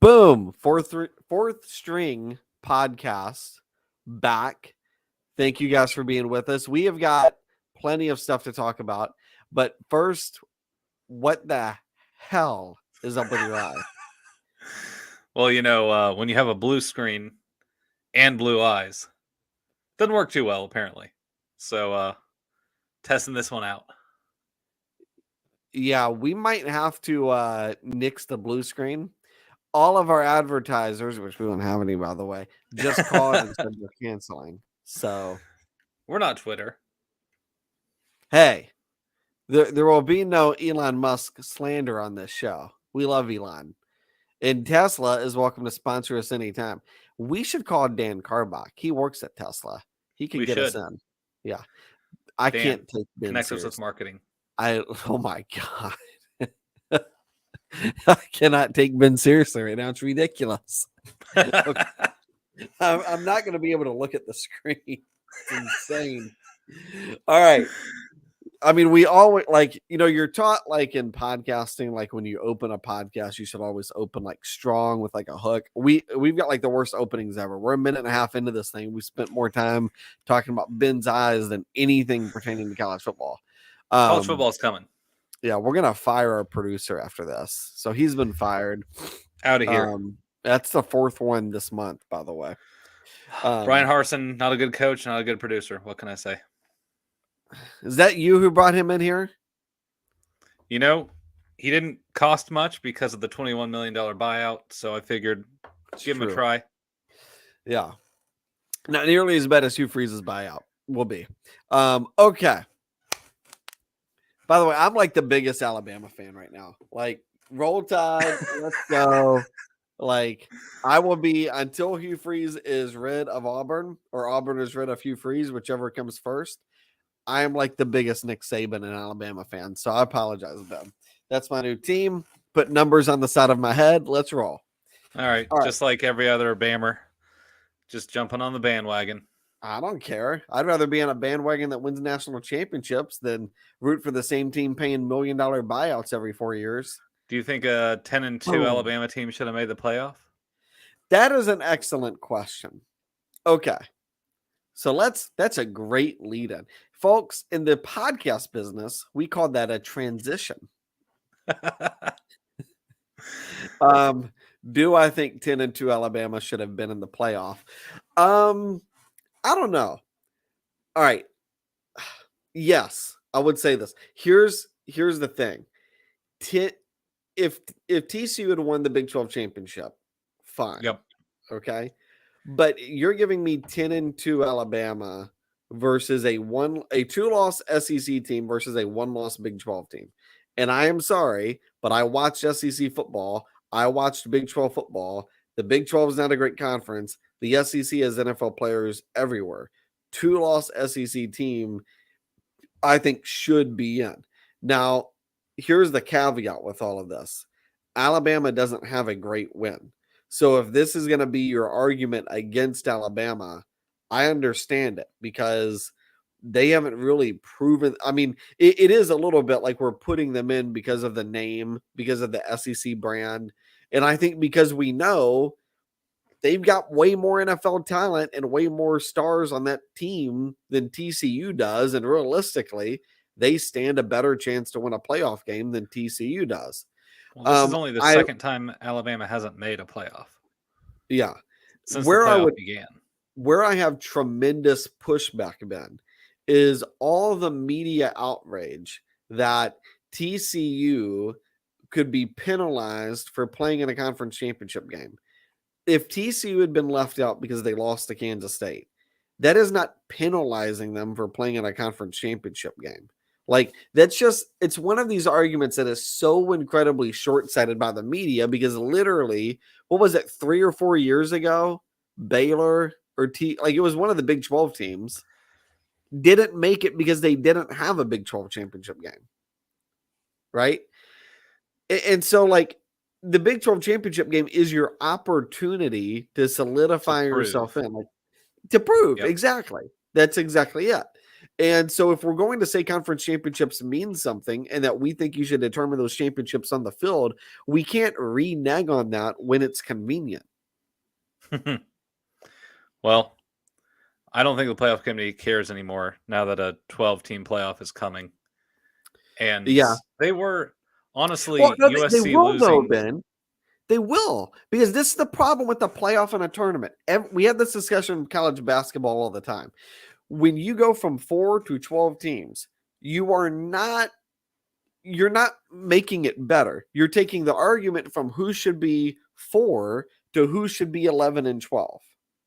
Boom. Fourth string podcast back. Thank you guys for being with us. We have got plenty of stuff to talk about. But first, what the hell is up with your eye? Well, when you have a blue screen and blue eyes, doesn't work too well, apparently. So, testing this one out. Yeah, we might have to nix the blue screen. All of our advertisers, which we don't have any, by the way, just called and said they're canceling. So we're not Twitter. Hey, there will be no Elon Musk slander on this show. We love Elon. And Tesla is welcome to sponsor us anytime. We should call Dan Carbach. He works at Tesla. He could get us in. Yeah. I can't take Ben connect serious. us with marketing. Oh my God. I cannot take Ben seriously right now. It's ridiculous. Okay. I'm not going to be able to look at the screen. It's insane. All right. I mean, we always you're taught in podcasting, when you open a podcast, you should always open strong with a hook. We've got the worst openings ever. We're a minute and a half into this thing. We spent more time talking about Ben's eyes than anything pertaining to college football. College football is coming. Yeah, we're going to fire our producer after this. So he's been fired. Out of here. That's the fourth one this month, by the way. Brian Harsin, not a good coach, not a good producer. What can I say? Is that you who brought him in here? He didn't cost much because of the $21 million buyout. So I figured give him a try. Yeah. Not nearly as bad as Hugh Freeze's buyout will be. Okay. By the way, I'm the biggest Alabama fan right now. Roll Tide, let's go. I will be until Hugh Freeze is rid of Auburn or Auburn is rid of Hugh Freeze, whichever comes first. I am the biggest Nick Saban and Alabama fan, so I apologize to them. That's my new team. Put numbers on the side of my head. Let's roll. All right. Just like every other Bammer, just jumping on the bandwagon. I don't care. I'd rather be on a bandwagon that wins national championships than root for the same team paying $1 million buyouts every 4 years. Do you think a 10-2 Alabama team should have made the playoff? That is an excellent question. Okay. So that's a great lead in. Folks, in the podcast business, we call that a transition. Do I think 10-2 Alabama should have been in the playoff? I don't know. All right. Yes, I would say this. Here's the thing. If TCU had won the Big 12 championship, fine. Yep. Okay. But you're giving me 10-2 Alabama versus a 2-loss SEC team versus a 1-loss Big 12 team. And I am sorry, but I watched SEC football. I watched Big 12 football. The Big 12 is not a great conference. The SEC has NFL players everywhere. 2-loss SEC team, I think, should be in. Now, here's the caveat with all of this. Alabama doesn't have a great win. So if this is going to be your argument against Alabama, I understand it because they haven't really proven. I mean, it is a little bit like we're putting them in because of the name, because of the SEC brand. And I think because we know they've got way more NFL talent and way more stars on that team than TCU does. And realistically, they stand a better chance to win a playoff game than TCU does. Well, this is only the second time Alabama hasn't made a playoff. Yeah. Since the playoff began. Where I have tremendous pushback, Ben, is all the media outrage that TCU could be penalized for playing in a conference championship game. If TCU had been left out because they lost to Kansas State, that is not penalizing them for playing in a conference championship game. It's one of these arguments that is so incredibly short-sighted by the media because literally, what was it, 3 or 4 years ago, Baylor it was one of the Big 12 teams didn't make it because they didn't have a Big 12 championship game. Right? And so the Big 12 championship game is your opportunity to solidify yourself in, to prove. Yep. Exactly. That's exactly it. And so if we're going to say conference championships mean something and that we think you should determine those championships on the field, we can't renege on that when it's convenient. Well, I don't think the playoff committee cares anymore now that a 12-team playoff is coming. And Yeah. they were honestly Well, no, they USC will though, losing. Ben. They will, because this is the problem with the playoff and a tournament. We have this discussion in college basketball all the time. When you go from 4 to 12 teams, you're not making it better. You're taking the argument from who should be 4 to who should be 11 and 12.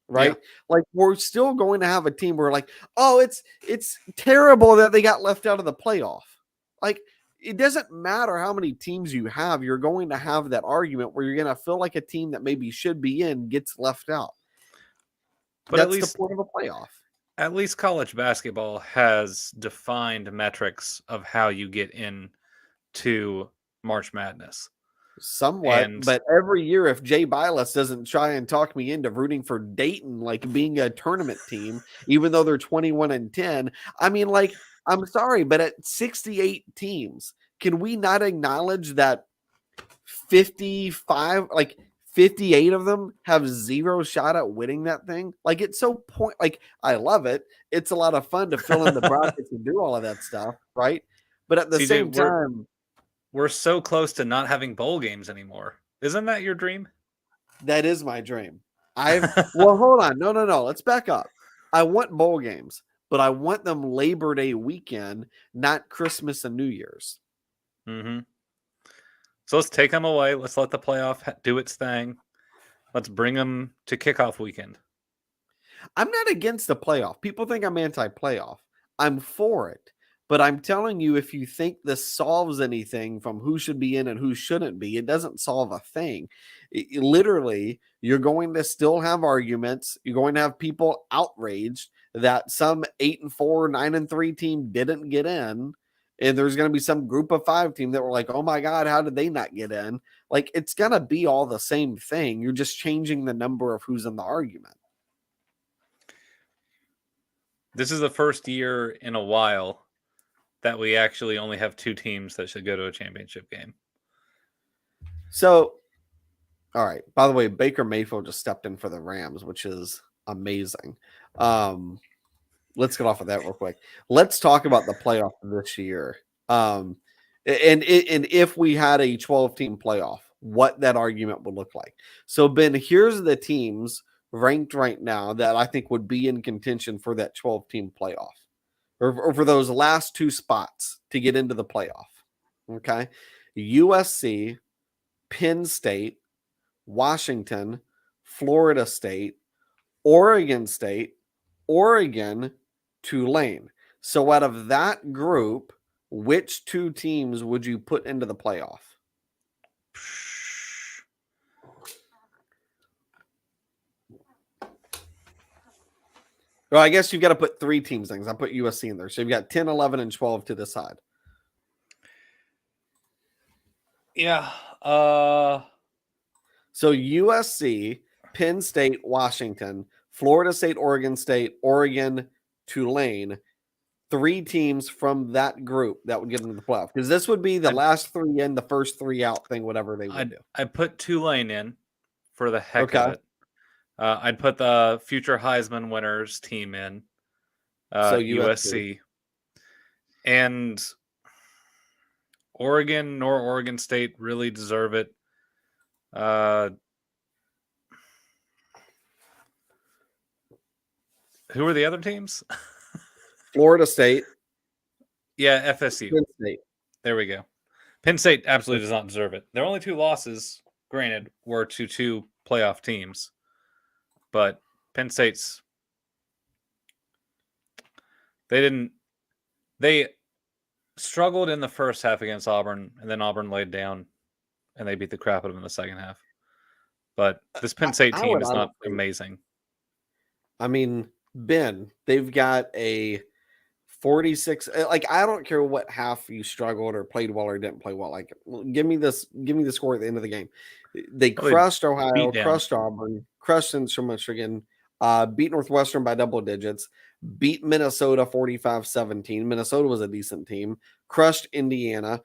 Right? Yeah. Like we're still going to have a team where like, oh, it's terrible that they got left out of the playoff. Like it doesn't matter how many teams you have, you're going to have that argument where you're going to feel like a team that maybe should be in gets left out. But that's the point of a playoff. At least college basketball has defined metrics of how you get in to March Madness. Somewhat, but every year, if Jay Bilas doesn't try and talk me into rooting for Dayton, like being a tournament team, even though they're 21-10, I mean, like, I'm sorry, but at 68 teams, can we not acknowledge that 58 of them have zero shot at winning that thing? Like, it's so like, I love it. It's a lot of fun to fill in the brackets and do all of that stuff, right? But at the same time, we're so close to not having bowl games anymore. Isn't that your dream? That is my dream. Well, hold on. No. Let's back up. I want bowl games, but I want them Labor Day weekend, not Christmas and New Year's. Mm-hmm. So let's take them away. Let's let the playoff do its thing. Let's bring them to kickoff weekend. I'm not against the playoff. People think I'm anti-playoff. I'm for it. But I'm telling you, if you think this solves anything from who should be in and who shouldn't be, it doesn't solve a thing. Literally, you're going to still have arguments. You're going to have people outraged that some 8-4, 9-3 team didn't get in. And there's going to be some group of 5 team that were like, oh my God, how did they not get in? Like, it's going to be all the same thing. You're just changing the number of who's in the argument. This is the first year in a while that we actually only have 2 teams that should go to a championship game. So, all right. By the way, Baker Mayfield just stepped in for the Rams, which is amazing. Let's get off of that real quick. Let's talk about the playoff this year. And if we had a 12-team playoff, what that argument would look like. So, Ben, here's the teams ranked right now that I think would be in contention for that 12-team playoff. Or for those last 2 spots to get into the playoff. Okay. USC, Penn State, Washington, Florida State, Oregon State, Oregon, Tulane. So out of that group, which 2 teams would you put into the playoff? Well, I guess you've got to put 3 teams in. I put USC in there. So you've got 10, 11, and 12 to the side. Yeah. So USC, Penn State, Washington, Florida State, Oregon, Tulane. 3 teams from that group that would get into the playoff. Because this would be the last 3 in, the first 3 out thing, whatever they would do. I put Tulane in for the heck of it. I'd put the future Heisman winners team in. So USC. And Oregon nor Oregon State really deserve it. Who are the other teams? Florida State. Yeah, FSU. Penn State. There we go. Penn State absolutely does not deserve it. Their only 2 losses, granted, were to 2 playoff teams. But Penn State's they struggled in the first half against Auburn, and then Auburn laid down and they beat the crap out of them in the second half. But this Penn State team is not amazing. I mean, Ben, they've got a 46. Like, I don't care what half you struggled or played well or didn't play well. Like, give me the score at the end of the game. They crushed Ohio, crushed Auburn, crushed Central Michigan. beat Northwestern by double digits, beat Minnesota 45-17. Minnesota was a decent team. Crushed Indiana.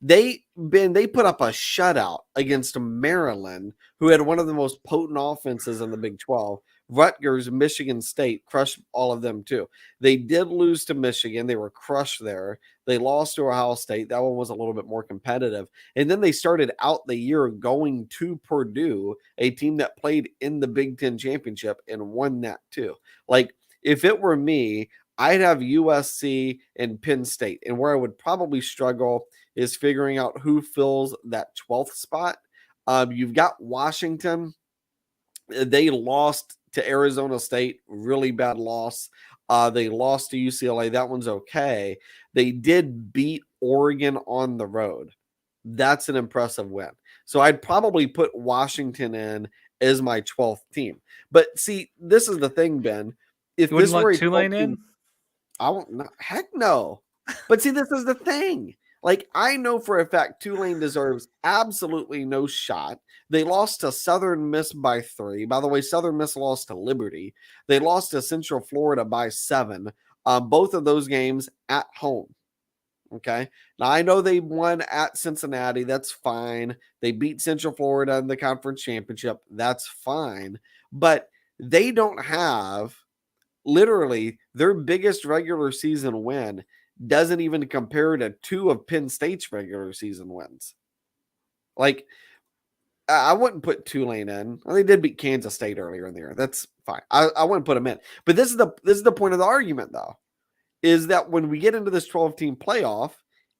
They put up a shutout against Maryland, who had one of the most potent offenses in the Big 12. Rutgers, Michigan State crushed all of them too. They did lose to Michigan. They were crushed there. They lost to Ohio State. That one was a little bit more competitive. And then they started out the year going to Purdue, a team that played in the Big Ten championship and won that too. Like, if it were me, I'd have USC and Penn State. And where I would probably struggle is figuring out who fills that 12th spot. You've got Washington. They lost to Arizona State, really bad loss. They lost to UCLA. That one's okay. They did beat Oregon on the road. That's an impressive win. So I'd probably put Washington in as my 12th team. But see, this is the thing, Ben. If you this were a Tulane in, I won't. Heck no. But see, this is the thing. Like, I know for a fact Tulane deserves absolutely no shot. They lost to Southern Miss by 3. By the way, Southern Miss lost to Liberty. They lost to Central Florida by 7. Both of those games at home. Okay. Now, I know they won at Cincinnati. That's fine. They beat Central Florida in the conference championship. That's fine. But they don't have literally their biggest regular season win doesn't even compare to 2 of Penn State's regular season wins. Like, I wouldn't put Tulane in. Well, they did beat Kansas State earlier in the year. That's fine. I wouldn't put them in. But this is the point of the argument, though, is that when we get into this 12-team playoff,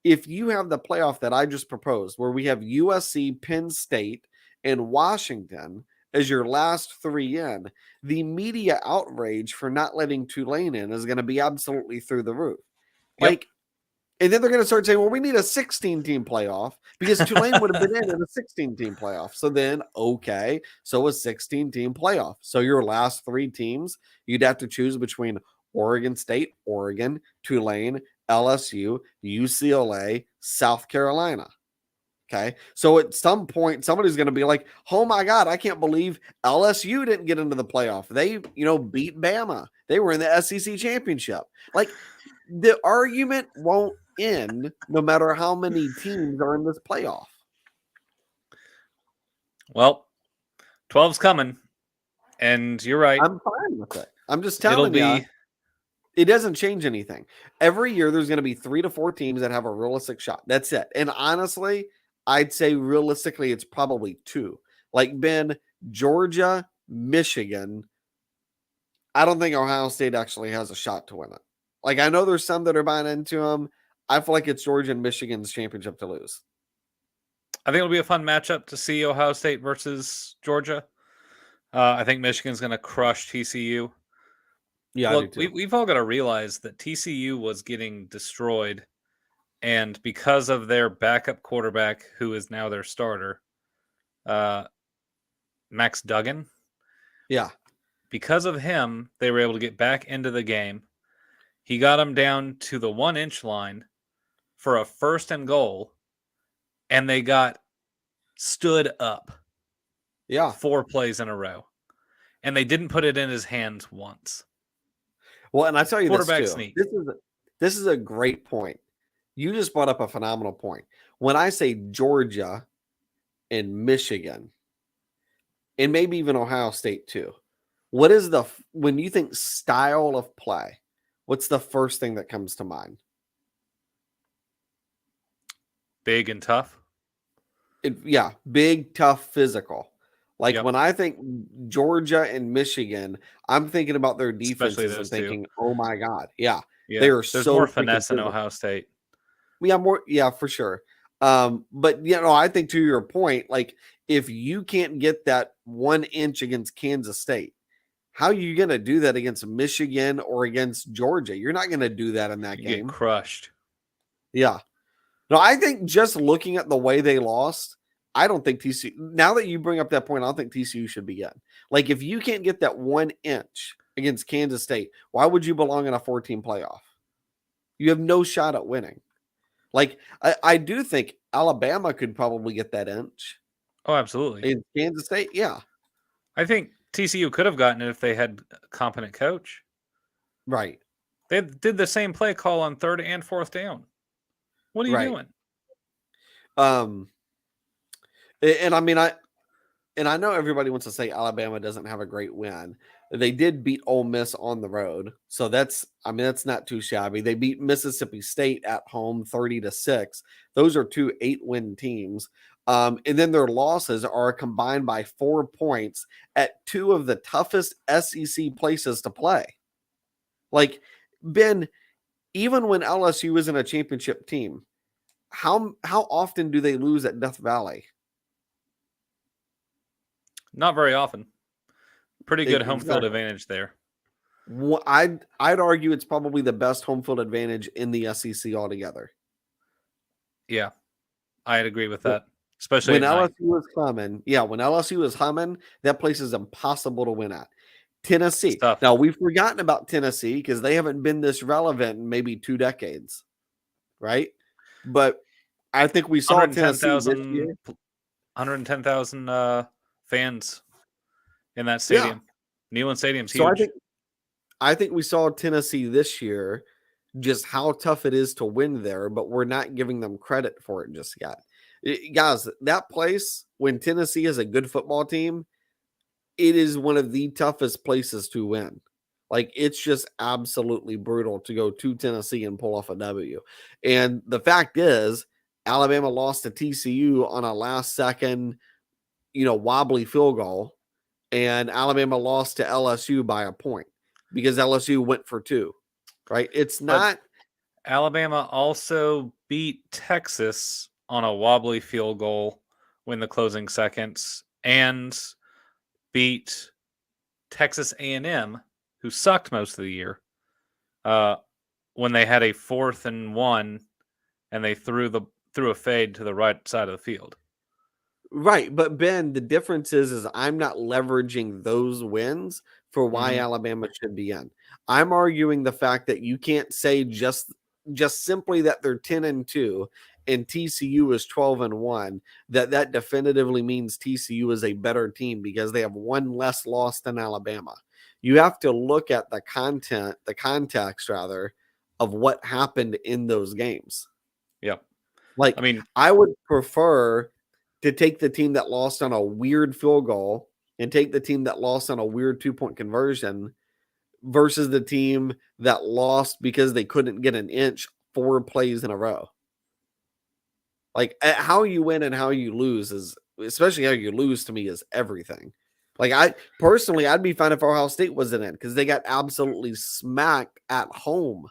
if you have the playoff that I just proposed, where we have USC, Penn State, and Washington as your last 3 in, the media outrage for not letting Tulane in is going to be absolutely through the roof. Yep. Like, and then they're going to start saying, well, we need a 16-team playoff because Tulane would have been in a 16-team playoff. So then, okay, so a 16-team playoff. So your last 3 teams, you'd have to choose between Oregon State, Oregon, Tulane, LSU, UCLA, South Carolina. Okay. So at some point, somebody's going to be like, oh my God, I can't believe LSU didn't get into the playoff. They, beat Bama. They were in the SEC championship. Like, the argument won't end no matter how many teams are in this playoff. Well, 12's coming. And you're right. I'm fine with it. I'm just telling you. It doesn't change anything. Every year, there's going to be 3 to 4 teams that have a realistic shot. That's it. And honestly, I'd say realistically, it's probably 2. Like, Ben, Georgia, Michigan. I don't think Ohio State actually has a shot to win it. Like, I know there's some that are buying into them. I feel like it's Georgia and Michigan's championship to lose. I think it'll be a fun matchup to see Ohio State versus Georgia. I think Michigan's going to crush TCU. Yeah, look, we've all got to realize that TCU was getting destroyed, and because of their backup quarterback, who is now their starter, Max Duggan. Yeah. Because of him, they were able to get back into the game. He got them down to the 1-inch line for a 1st and goal, and they got stood up. Yeah. 4 plays in a row. And they didn't put it in his hands once. Well, and I tell you this too. Sneak. This is a great point. You just brought up a phenomenal point. When I say Georgia and Michigan, and maybe even Ohio State too, what is when you think style of play, what's the first thing that comes to mind? Big and tough. Big, tough, physical. Like, when I think Georgia and Michigan, I'm thinking about their defenses and thinking, oh my God. Yeah. They are There's more finesse in Ohio State. Yeah, for sure. But I think to your point, like, if you can't get that 1 inch against Kansas State, how are you going to do that against Michigan or against Georgia? You're not going to do that in that game. Get crushed. Yeah. No, I think just looking at the way they lost, I don't think TCU, now that you bring up that point, I don't think TCU should be in. Like, if you can't get that 1 inch against Kansas State, why would you belong in a 4-team playoff? You have no shot at winning. Like, I do think Alabama could probably get that inch. Oh, absolutely. In Kansas State, yeah. I think TCU could have gotten it if they had a competent coach. Right. They did the same play call on 3rd and 4th down. What are you doing? And I mean, I know everybody wants to say Alabama doesn't have a great win. They did beat Ole Miss on the road, so that's not too shabby. They beat Mississippi State at home 30-6. Those are 2 8-win teams. And then their losses are combined by 4 points at 2 of the toughest SEC places to play. Like, Ben, even when LSU isn't a championship team, how often do they lose at Death Valley? Not very often. Pretty good home field advantage there. I'd argue it's probably the best home field advantage in the SEC altogether. Yeah, I'd agree with that. Especially when LSU is humming. Yeah, when LSU is humming, that place is impossible to win at. Tennessee. Now, we've forgotten about Tennessee because they haven't been this relevant in maybe 2 decades, right? But I think we saw Tennessee this year. 110,000 fans in that stadium. Yeah. Neyland Stadium's huge. So I think we saw Tennessee this year, just how tough it is to win there, but we're not giving them credit for it just yet. Guys, that place, when Tennessee is a good football team, it is one of the toughest places to win. Like, it's just absolutely brutal to go to Tennessee and pull off a W. And the fact is, Alabama lost to TCU on a last-second, wobbly field goal, and Alabama lost to LSU by a point because LSU went for 2, right? It's not. But Alabama also beat Texas on a wobbly field goal in the closing seconds and beat Texas A&M, who sucked most of the year, when they had a 4th and 1 and they threw a fade to the right side of the field. Right, but Ben, the difference is I'm not leveraging those wins for why Alabama should be in. I'm arguing the fact that you can't say just simply that they're 10-2 and TCU is 12-1, that definitively means TCU is a better team because they have 1 less loss than Alabama. You have to look at the context rather, of what happened in those games. Yep. Like, I would prefer to take the team that lost on a weird field goal and take the team that lost on a weird 2-point conversion versus the team that lost because they couldn't get an inch 4 plays in a row. Like, how you win and how you lose is, especially how you lose, to me, is everything. Like, I'd be fine if Ohio State wasn't in because they got absolutely smacked at home.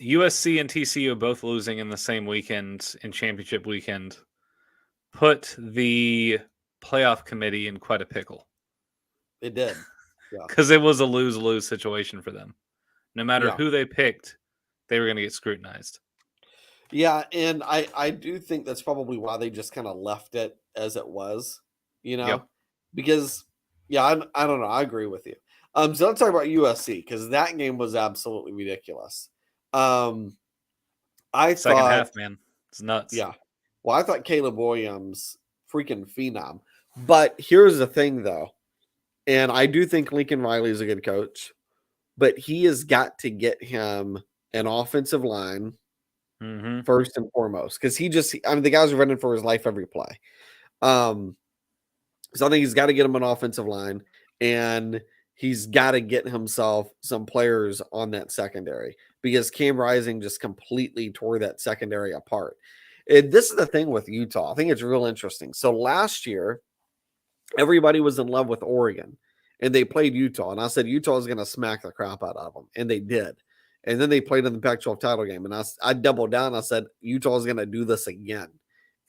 USC and TCU both losing in the same weekend, in championship weekend, put the playoff committee in quite a pickle. It did. Because it was a lose-lose situation for them. No matter who they picked, they were going to get scrutinized. Yeah, and I do think that's probably why they just kind of left it as it was, because, I don't know. I agree with you. So let's talk about USC because that game was absolutely ridiculous. Second half, man. It's nuts. Yeah. Well, I thought Caleb Williams, freaking phenom. But here's the thing, though. And I do think Lincoln Riley is a good coach, but he has got to get him an offensive line first and foremost. Because the guys are running for his life every play. So I think he's got to get him an offensive line, and he's got to get himself some players on that secondary because Cam Rising just completely tore that secondary apart. This is the thing with Utah. I think it's real interesting. So last year, everybody was in love with Oregon, and they played Utah. And I said Utah is going to smack the crap out of them, and they did. And then they played in the Pac-12 title game, and I doubled down. I said Utah is going to do this again,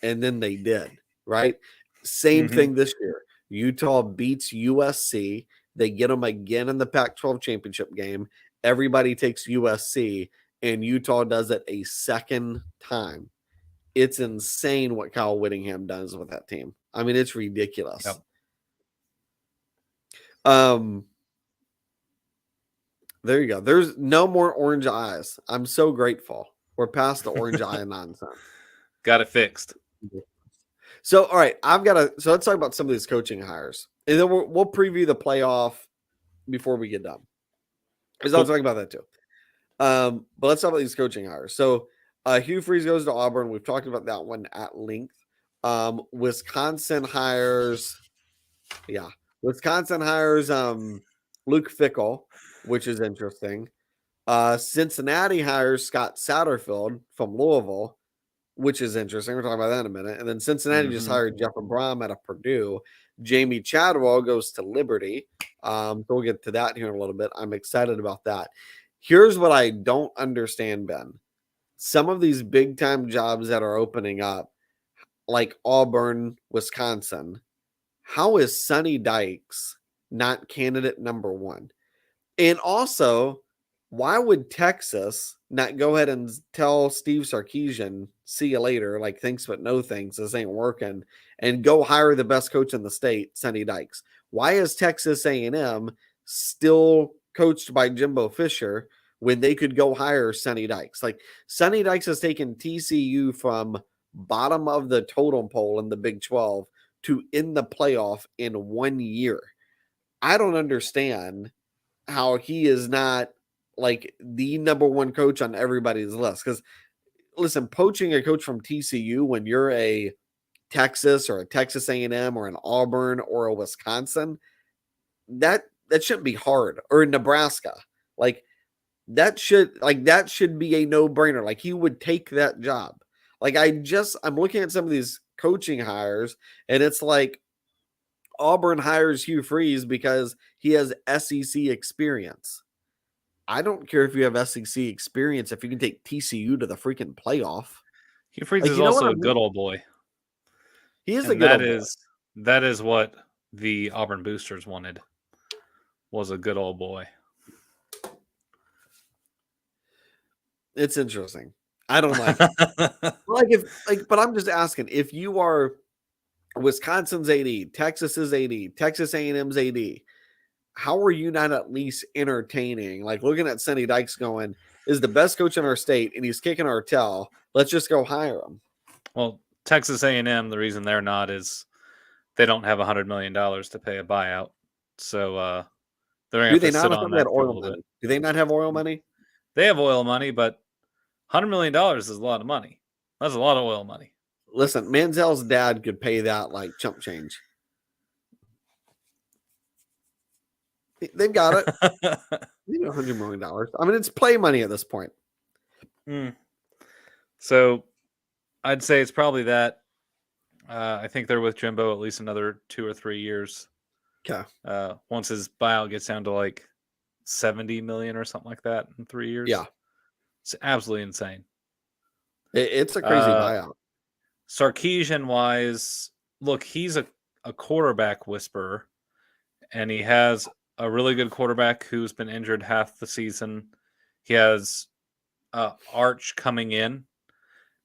and then they did. Right? Same thing this year. Utah beats USC. They get them again in the Pac-12 championship game. Everybody takes USC, and Utah does it a second time. It's insane what Kyle Whittingham does with that team. I mean, it's ridiculous. Yep. There you go. There's no more orange eyes. I'm so grateful. We're past the orange eye nonsense. Got it fixed. So, all right, so let's talk about some of these coaching hires, and then we'll preview the playoff before we get done. Because I'll talk about that too. But let's talk about these coaching hires. So, Hugh Freeze goes to Auburn. We've talked about that one at length. Wisconsin hires, Luke Fickell, which is interesting. Cincinnati hires Scott Satterfield from Louisville, which is interesting. We're talking about that in a minute. And then Cincinnati just hired Jeff Brohm out of Purdue. Jamie Chadwell goes to Liberty. So we'll get to that here in a little bit. I'm excited about that. Here's what I don't understand, Ben. Some of these big time jobs that are opening up, like Auburn, Wisconsin, how is Sonny Dykes not candidate number one? And also, why would Texas not go ahead and tell Steve Sarkisian, see you later, like thanks but no thanks, this ain't working, and go hire the best coach in the state, Sonny Dykes? Why is Texas A&M still coached by Jimbo Fisher when they could go hire Sonny Dykes? Like, Sonny Dykes has taken TCU from bottom of the totem pole in the Big 12 to in the playoff in 1 year. I don't understand how he is not like the number one coach on everybody's list. Because listen, poaching a coach from TCU when you're a Texas or a Texas A&M or an Auburn or a Wisconsin, that shouldn't be hard. Or in Nebraska, that should be a no-brainer. Like, he would take that job. Like, I'm looking at some of these coaching hires, and it's like Auburn hires Hugh Freeze because he has SEC experience. I don't care if you have SEC experience if you can take TCU to the freaking playoff. Hugh Freeze is also a good old boy. He is a good old boy. That is what the Auburn boosters wanted, was a good old boy. It's interesting. I don't like it. But I'm just asking, if you are Wisconsin's AD, Texas's AD, Texas A&M's AD, how are you not at least entertaining? Like, looking at Sonny Dykes going, is the best coach in our state, and he's kicking our tail. Let's just go hire him. Well, Texas A&M, the reason they're not is they don't have $100 million to pay a buyout. So they're going to have to sit on that for a little bit. Do they not have oil money? They have oil money, but $100 million is a lot of money. That's a lot of oil money. Listen, Manziel's dad could pay that like chump change. They've got it. $100 million. I mean, it's play money at this point. So I'd say it's probably that. I think they're with Jimbo at least another 2 or 3 years. Okay. Once his buyout gets down to like 70 million or something like that in 3 years. Yeah. It's absolutely insane. It's a crazy buyout. Sarkisian wise, look, he's a quarterback whisperer, and he has a really good quarterback who's been injured half the season. He has Arch coming in,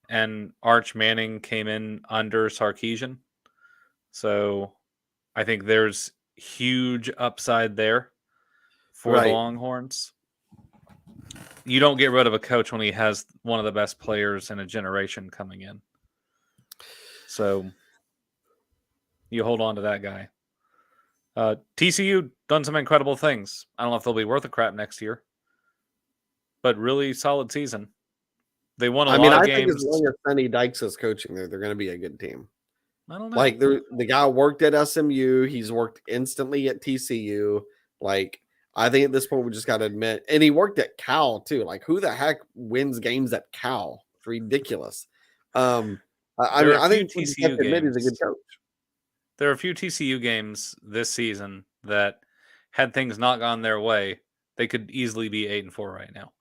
and Arch Manning came in under Sarkisian. So I think there's huge upside there for the Longhorns. You don't get rid of a coach when he has one of the best players in a generation coming in. So you hold on to that guy. TCU done some incredible things. I don't know if they'll be worth a crap next year, but really solid season. They won a lot of games. I think as long as Sonny Dykes is coaching there, they're going to be a good team. I don't know. Like, the guy worked at SMU. He's worked instantly at TCU. Like, I think at this point we just got to admit, and he worked at Cal too. Like, who the heck wins games at Cal? It's ridiculous. I think TCU games, he's a good coach. There are a few TCU games this season that, had things not gone their way, they could easily be 8-4 right now.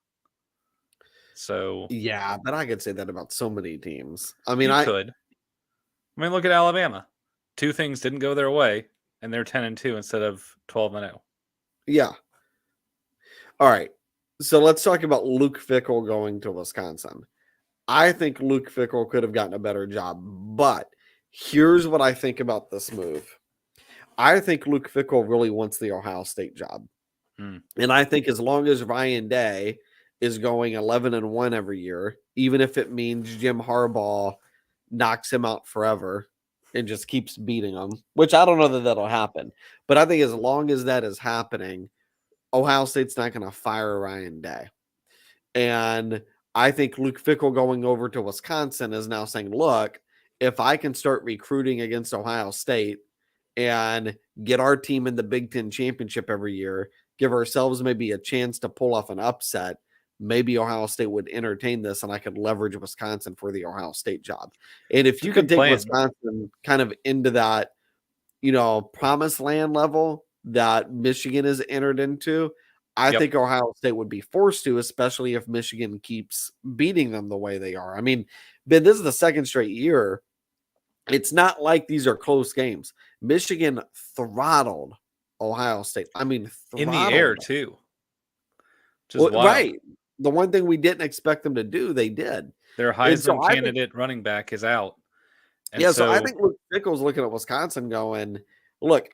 So yeah, but I could say that about so many teams. I mean, could. I mean, look at Alabama. 2 things didn't go their way, and they're 10-2 instead of 12-0. Yeah. All right. So let's talk about Luke Fickell going to Wisconsin. I think Luke Fickell could have gotten a better job, but here's what I think about this move. I think Luke Fickell really wants the Ohio State job. And I think as long as Ryan Day is going 11-1 every year, even if it means Jim Harbaugh knocks him out forever, and just keeps beating them, which I don't know that that'll happen. But I think as long as that is happening, Ohio State's not going to fire Ryan Day. And I think Luke Fickell going over to Wisconsin is now saying, look, if I can start recruiting against Ohio State and get our team in the Big Ten championship every year, give ourselves maybe a chance to pull off an upset, maybe Ohio State would entertain this and I could leverage Wisconsin for the Ohio State job. And if It's a you can good take plan. Wisconsin kind of into that, promised land level that Michigan has entered into, I think Ohio State would be forced to, especially if Michigan keeps beating them the way they are. I mean, Ben, this is the second straight year. It's not like these are close games. Michigan throttled Ohio State. I mean, In the air, throttled. too. Just wild. Right. The one thing we didn't expect them to do, they did. Their And so Heisman candidate running back is out. And so I think Luke Fickell's looking at Wisconsin going, look,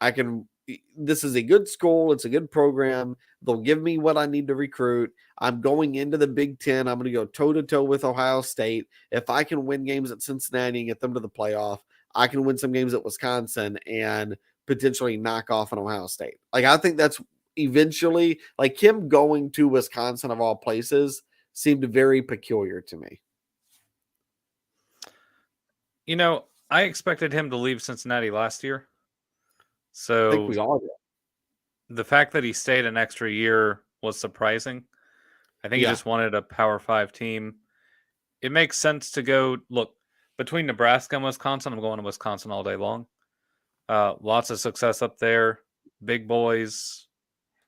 this is a good school. It's a good program. They'll give me what I need to recruit. I'm going into the Big Ten. I'm going to go toe to toe with Ohio State. If I can win games at Cincinnati and get them to the playoff, I can win some games at Wisconsin and potentially knock off an Ohio State. Like, I think that's eventually, like, him going to Wisconsin of all places seemed very peculiar to me. I expected him to leave Cincinnati last year. So I think we all did. The fact that he stayed an extra year was surprising. I think he just wanted a Power 5 team. It makes sense to go, look, between Nebraska and Wisconsin, I'm going to Wisconsin all day long. Lots of success up there. Big boys.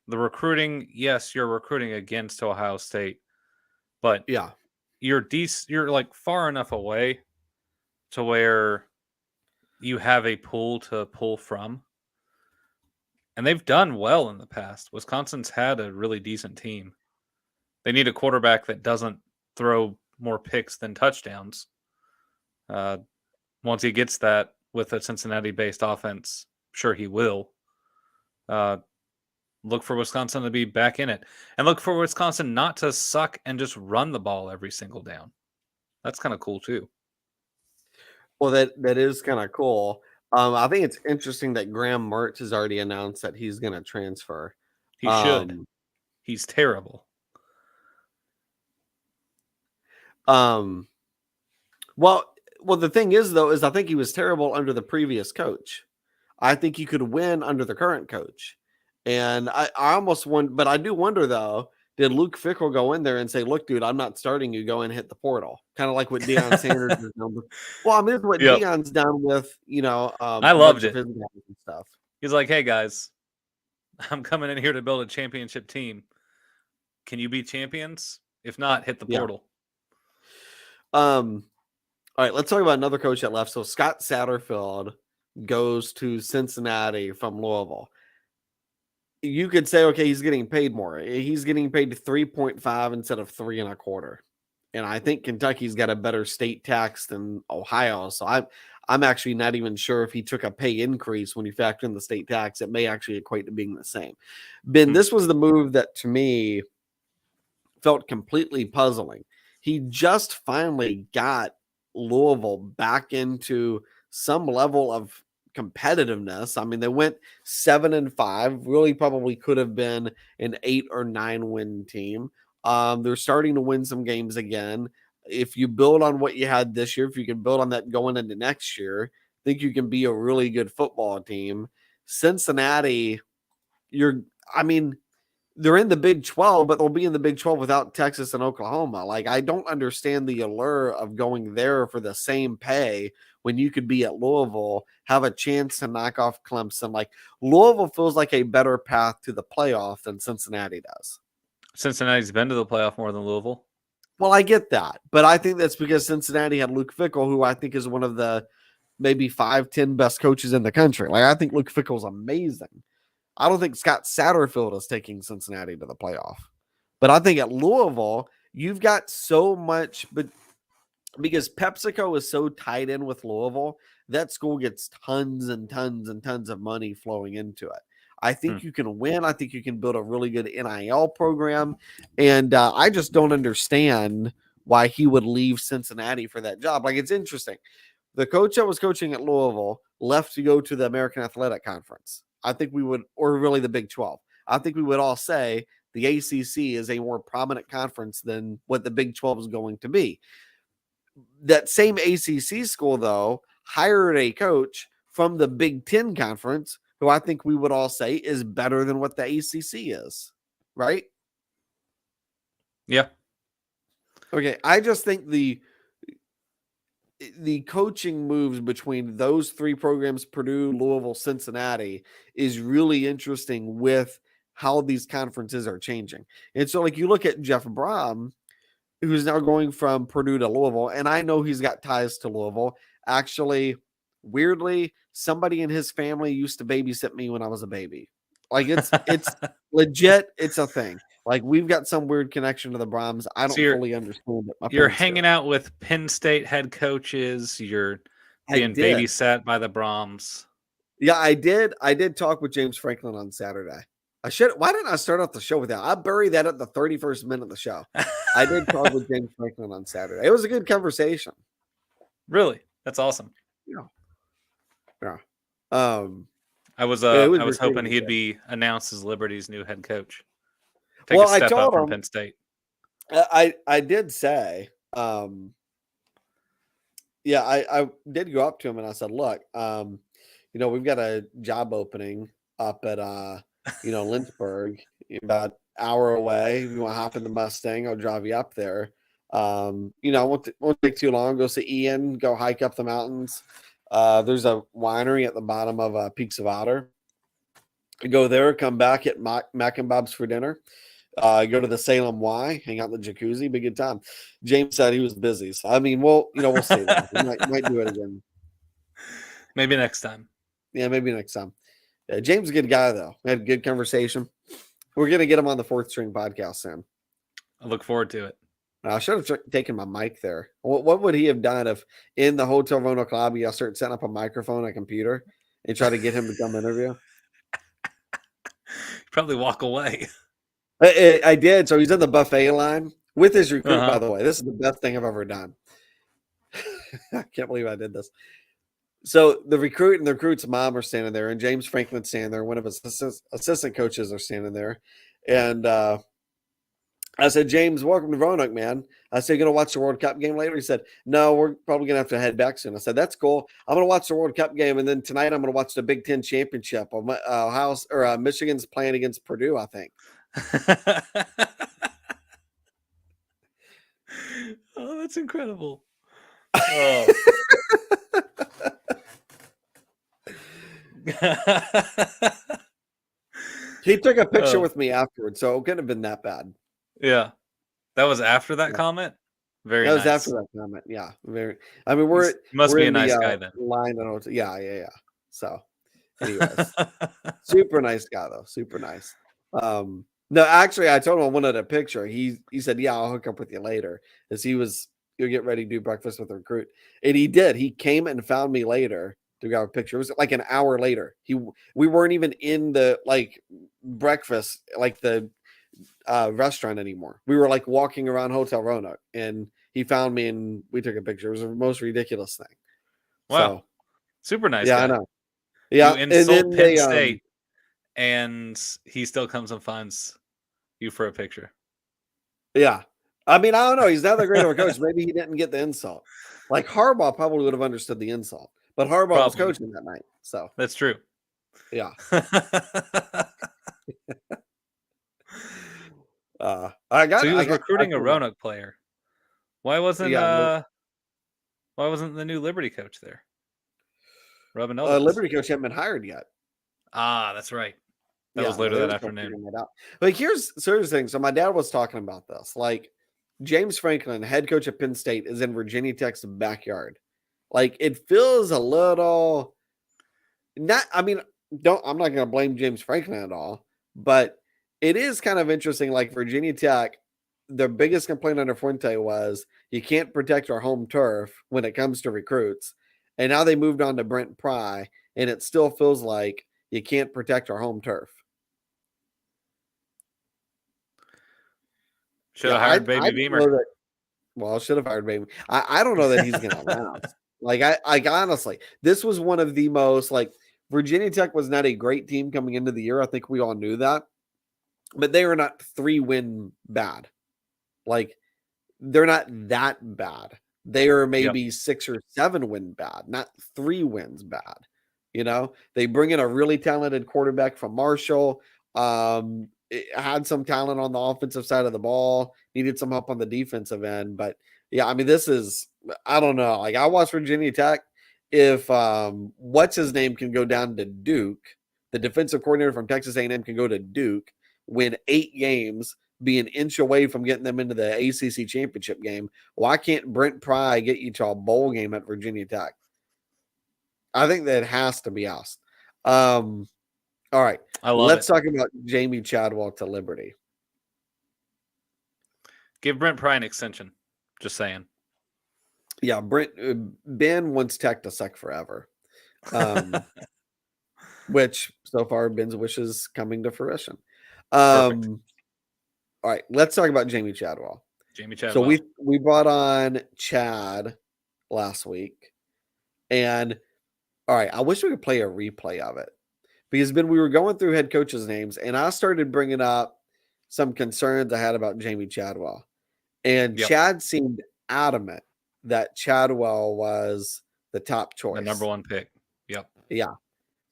The recruiting, yes, you're recruiting against Ohio State. But you're like far enough away to where you have a pool to pull from. And they've done well in the past. Wisconsin's had a really decent team. They need a quarterback that doesn't throw more picks than touchdowns. Once he gets that with a Cincinnati-based offense, sure he will. Look for Wisconsin to be back in it. And look for Wisconsin not to suck and just run the ball every single down. That's kind of cool, too. Well, that is kind of cool. I think it's interesting that Graham Mertz has already announced that he's going to transfer. He should. He's terrible. Well, the thing is, though, is I think he was terrible under the previous coach. I think he could win under the current coach. And I almost wonder, but I do wonder, though, did Luke Fickell go in there and say, look, dude, I'm not starting you, go and hit the portal? Kind of like what Deion Sanders has done. Well, I mean, it's what Deion's done with, I loved it. And stuff. He's like, hey, guys, I'm coming in here to build a championship team. Can you be champions? If not, hit the portal. All right, let's talk about another coach that left. So Scott Satterfield goes to Cincinnati from Louisville. You could say, okay, he's getting paid more. He's getting paid 3.5 instead of 3.25. And I think Kentucky's got a better state tax than Ohio. So I'm actually not even sure if he took a pay increase when you factor in the state tax. It may actually equate to being the same. Ben, this was the move that to me felt completely puzzling. He just finally got Louisville back into some level of competitiveness. I mean, they went 7-5, really probably could have been an 8 or 9 win team. They're starting to win some games again. If you build on what you had this year, if you can build on that going into next year, I think you can be a really good football team. Cincinnati, they're in the Big 12, but they'll be in the Big 12 without Texas and Oklahoma. Like, I don't understand the allure of going there for the same pay when you could be at Louisville, have a chance to knock off Clemson. Like, Louisville feels like a better path to the playoff than Cincinnati does. Cincinnati's been to the playoff more than Louisville. Well, I get that, but I think that's because Cincinnati had Luke Fickell, who I think is one of the maybe 5-10 best coaches in the country. Like, I think Luke Fickell's amazing. I don't think Scott Satterfield is taking Cincinnati to the playoff. But I think at Louisville, you've got so much, but because PepsiCo is so tied in with Louisville, that school gets tons and tons and tons of money flowing into it. I think you can win. I think you can build a really good NIL program. And I just don't understand why he would leave Cincinnati for that job. Like, it's interesting. the coach that was coaching at Louisville left to go to the American Athletic Conference, I think we would, or really the Big 12, I think we would all say the ACC is a more prominent conference than what the Big 12 is going to be. That same ACC school, though, hired a coach from the Big 10 conference who I think we would all say is better than what the ACC is, right? Yeah. Okay, I just think the coaching moves between those three programs, Purdue, Louisville, Cincinnati, is really interesting with how these conferences are changing. And so, like, you look at Jeff Brohm, who's now going from Purdue to Louisville, and I know he's got ties to Louisville. Actually, weirdly, somebody in his family used to babysit me when I was a baby. Like, it's legit, it's a thing. Like, we've got some weird connection to the Brohms. I don't fully understand it. You're hanging out with Penn State head coaches. You're being babysat by the Brohms. Yeah, I did. I did talk with James Franklin on Saturday. Why didn't I start off the show with that? I buried that at the 31st minute of the show. I did talk with James Franklin on Saturday. It was a good conversation. Really? That's awesome. Yeah. I was hoping he'd be announced as Liberty's new head coach. Take a step up from Penn State. I did say, I did go up to him and I said, look, we've got a job opening up at Lynchburg, about an hour away. If you want to hop in the Mustang, I'll drive you up there. Won't take too long. Go see Ian, go hike up the mountains. There's a winery at the bottom of Peaks of Otter. Go there, come back at Mac and Bob's for dinner. Go to the Salem Y, hang out in the jacuzzi, be a good time. James said he was busy. So, I mean, we'll see that. We might do it again. Maybe next time. Yeah, maybe next time. Yeah, James is a good guy, though. We had a good conversation. We're going to get him on the Fourth String podcast soon. I look forward to it. I should have taken my mic there. What would he have done if in the Hotel Roanoke lobby I started setting up a microphone and a computer and try to get him to come interview? Probably walk away. I did. So he's in the buffet line with his recruit, by the way. This is the best thing I've ever done. I can't believe I did this. So the recruit and the recruit's mom are standing there, and James Franklin's standing there. One of his assistant coaches are standing there. And I said, James, welcome to Roanoke, man. I said, you going to watch the World Cup game later? He said, no, we're probably going to have to head back soon. I said, that's cool. I'm going to watch the World Cup game, and then tonight I'm going to watch the Big Ten championship. Michigan's playing against Purdue, I think. Oh, that's incredible. Oh. He took a picture with me afterwards, so it couldn't have been that bad. Yeah. That was after that comment? That was after that comment. Yeah. I mean, we're be a nice guy then. Line and yeah. So anyways. Super nice guy though. Super nice. No, actually I told him I wanted a picture. He said, yeah, I'll hook up with you later. As he'll get ready to do breakfast with the recruit. And he did. He came and found me later to grab a picture. It was like an hour later. We weren't even in the breakfast, like the restaurant anymore. We were like walking around Hotel Roanoke, and he found me and we took a picture. It was the most ridiculous thing. Wow. So, super nice guy. I know. Yeah. You insult Penn State and he still comes and finds you for a picture. Yeah. I mean, I don't know. He's not that great of a coach. Maybe he didn't get the insult. Like Harbaugh probably would have understood the insult, but Harbaugh was coaching that night. So that's true. Yeah. So he was recruiting a Roanoke player. Why wasn't the new Liberty coach there? Robin Ellis. Liberty coach hadn't been hired yet. Ah, that's right. That was later that afternoon. Like here's the thing. So my dad was talking about this. Like James Franklin, head coach at Penn State, is in Virginia Tech's backyard. Like it feels a little I'm not going to blame James Franklin at all, but it is kind of interesting. Like Virginia Tech, their biggest complaint under Fuente was you can't protect our home turf when it comes to recruits. And now they moved on to Brent Pry, and it still feels like you can't protect our home turf. Should have hired Baby Beamer. Should have hired Baby. I don't know that he's going to last. Like I honestly, this was one of the most like Virginia Tech was not a great team coming into the year. I think we all knew that, but they were not 3-win bad. Like they're not that bad. They are Yep. maybe 6 or 7-win bad, not 3 wins bad. You know, they bring in a really talented quarterback from Marshall. It had some talent on the offensive side of the ball, needed some help on the defensive end. But yeah, I mean, this is, I don't know. Like, I watched Virginia Tech. If what's his name can go down to Duke, the defensive coordinator from Texas A&M can go to Duke, win 8 games, be an inch away from getting them into the ACC championship game. Why can't Brent Pry get you to a bowl game at Virginia Tech? I think that has to be asked. All right. I love Let's it. talk about Jamie Chadwell to Liberty. Give Brent Pry an extension. Just saying. Yeah, Ben wants Tech to suck forever. Which so far Ben's wishes coming to fruition. Perfect. All right, let's talk about Jamie Chadwell. Jamie Chadwell. So we brought on Chad last week, and all right, I wish we could play a replay of it because we were going through head coaches' names, and I started bringing up some concerns I had about Jamie Chadwell, and Chad seemed adamant that Chadwell was the top choice, the number 1 pick. Yep. Yeah.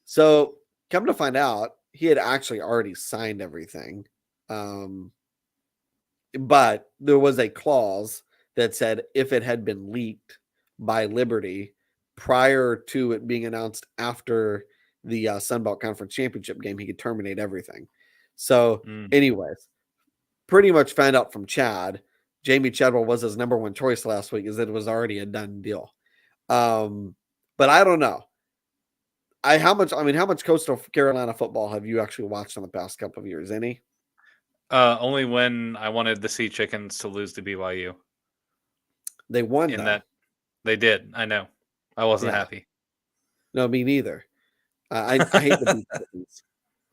So come to find out, he had actually already signed everything. But there was a clause that said if it had been leaked by Liberty prior to it being announced after the Sun Belt Conference Championship game, he could terminate everything. So, anyways, pretty much found out from Chad, Jamie Chadwell was his number 1 choice last week, is that it was already a done deal. But I don't know. How much Coastal Carolina football have you actually watched in the past couple of years? Any? Only when I wanted the Sea Chickens to lose to BYU. They won though. That they did. I know. I wasn't happy. No, me neither. I hate the Beach Chickens.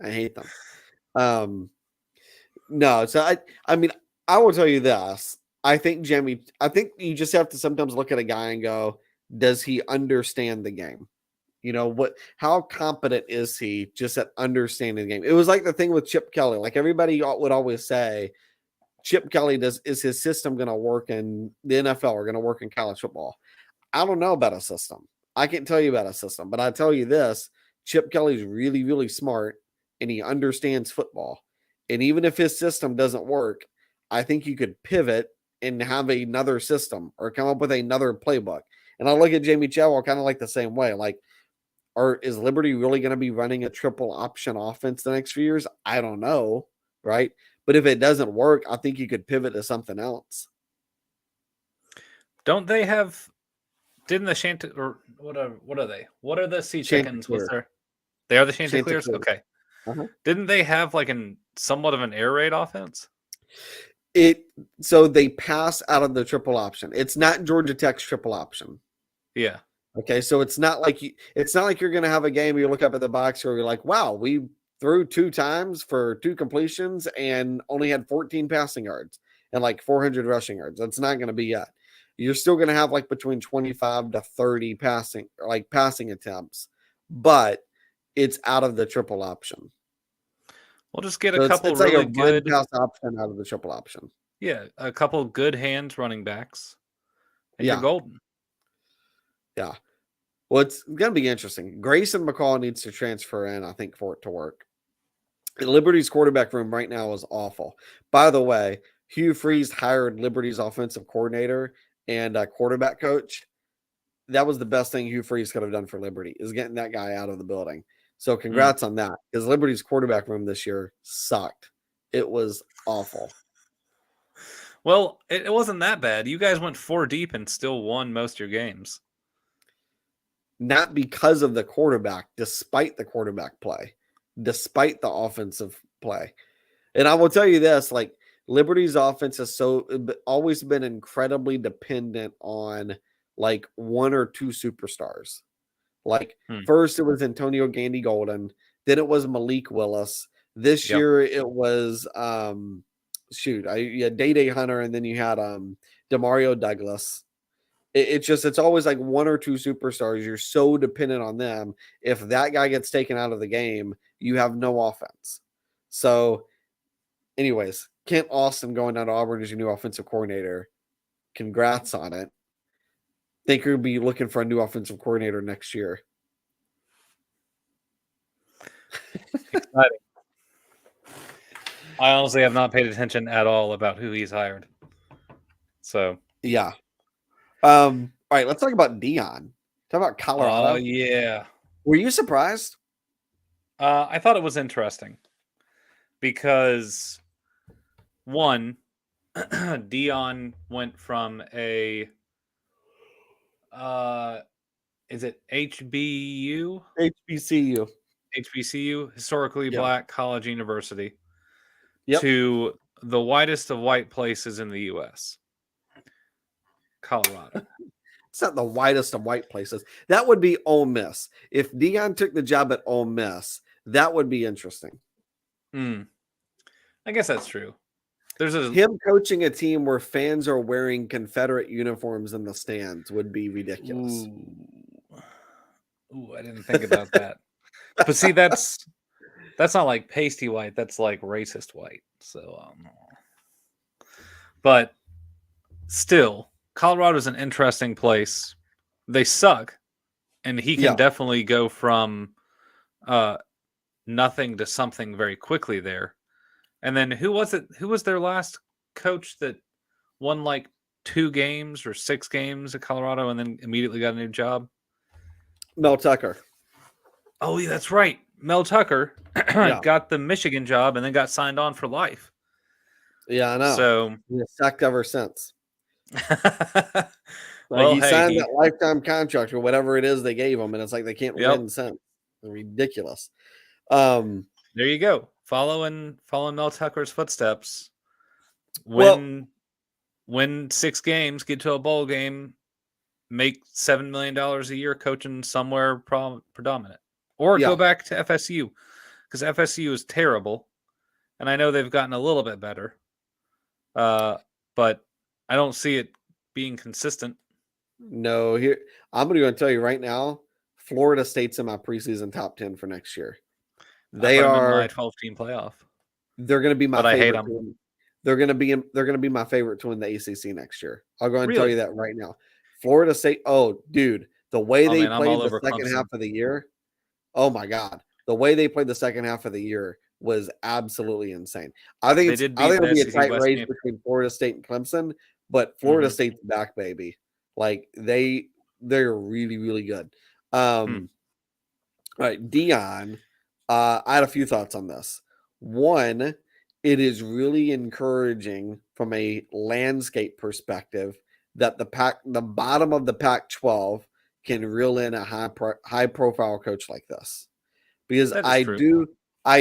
I hate them. No, so I mean, I will tell you this. I think you just have to sometimes look at a guy and go, does he understand the game? You know, how competent is he just at understanding the game? It was like the thing with Chip Kelly. Like everybody would always say, Chip Kelly is his system going to work in the NFL or going to work in college football? I don't know about a system. I can't tell you about a system, but I tell you this, Chip Kelly's really, really smart and he understands football. And even if his system doesn't work, I think you could pivot and have another system or come up with another playbook. And I look at Jamie Chadwell kind of like the same way. Like, is Liberty really going to be running a triple option offense the next few years? I don't know, right? But if it doesn't work, I think you could pivot to something else. Don't they have? Didn't the or what are they? What are the Sea Chickens? Was there? They are the Chanticleers. Okay. Didn't they have like somewhat of an air raid offense? So they pass out of the triple option. It's not Georgia Tech's triple option. Yeah. Okay, so it's not like you're going to have a game where you look up at the box where you're like, wow, we threw 2 times for 2 completions and only had 14 passing yards and like 400 rushing yards. That's not going to be it. You're still going to have like between 25 to 30 passing attempts, but it's out of the triple option. We'll just get a couple it's really like a good pass option out of the triple option. Yeah, a couple good hands running backs, and you're golden. Yeah. Well, it's going to be interesting. Grayson McCall needs to transfer in, I think, for it to work. Liberty's quarterback room right now is awful. By the way, Hugh Freeze hired Liberty's offensive coordinator and quarterback coach. That was the best thing Hugh Freeze could have done for Liberty, is getting that guy out of the building. So congrats on that, because Liberty's quarterback room this year sucked. It was awful. Well, it wasn't that bad. You guys went 4 deep and still won most of your games. Not because of the quarterback, despite the quarterback play, despite the offensive play. And I will tell you this, like Liberty's offense has always been incredibly dependent on like 1 or 2 superstars. Like first it was Antonio Gandy Golden, then it was Malik Willis. This year it was you had Day Hunter, and then you had Demario Douglas. It's always like one or two superstars. You're so dependent on them. If that guy gets taken out of the game, you have no offense. So, anyways, Kent Austin going down to Auburn as your new offensive coordinator. Congrats on it. Think you'll be looking for a new offensive coordinator next year. Exciting. I honestly have not paid attention at all about who he's hired. So yeah. All right, let's talk about Dion. Talk about Colorado. Oh yeah. Were you surprised? I thought it was interesting because one, Dion went from a is it HBU? HBCU. HBCU, historically Yeah. black college university, Yep. to the whitest of white places in the US. Colorado. It's not the whitest of white places. That would be Ole Miss. If Dion took the job at Ole Miss, that would be interesting. I guess that's true. There's him coaching a team where fans are wearing Confederate uniforms in the stands would be ridiculous. Ooh, I didn't think about that. But see, that's not like pasty white. That's like racist white. So, but still, Colorado's an interesting place. They suck, and he can definitely go from nothing to something very quickly there. And then who was it? Who was their last coach that won like 2 games or 6 games at Colorado and then immediately got a new job? Mel Tucker. Oh, yeah, that's right. Mel Tucker got the Michigan job and then got signed on for life. Yeah, I know. So he's sucked ever since. He signed that lifetime contract or whatever it is they gave him, and it's like they can't win since. It's ridiculous. There you go. Following Mel Tucker's footsteps. Win 6 games, get to a bowl game, make $7 million a year coaching somewhere predominant. Or go back to FSU, because FSU is terrible. And I know they've gotten a little bit better. But I don't see it being consistent. No, here I'm going to tell you right now, Florida State's in my preseason top 10 for next year. They are in my 12-team playoff. They're going to be my favorite. I hate them. They're going to be my favorite to win the ACC next year. I'll go and tell you that right now. Florida State. Oh, dude, the way they played the second half of the year. Oh my God, the way they played the second half of the year was absolutely insane. I think it'll be a tight race between Florida State and Clemson, but Florida State's back, baby. Like they're really, really good. All right, Dion. I had a few thoughts on this. One, it is really encouraging from a landscape perspective that the bottom of the Pac-12 can reel in a high profile coach like this, because I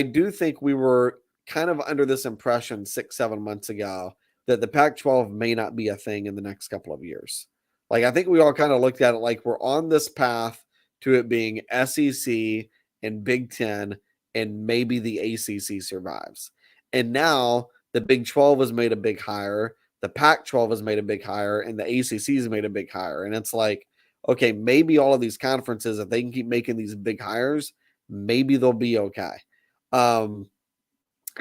do think we were kind of under this impression 6-7 months ago that the Pac-12 may not be a thing in the next couple of years. Like I think we all kind of looked at it like we're on this path to it being SEC and Big Ten, and maybe the ACC survives. And now the Big 12 has made a big hire, the Pac-12 has made a big hire, and the ACC has made a big hire. And it's like, okay, maybe all of these conferences, if they can keep making these big hires, maybe they'll be okay. And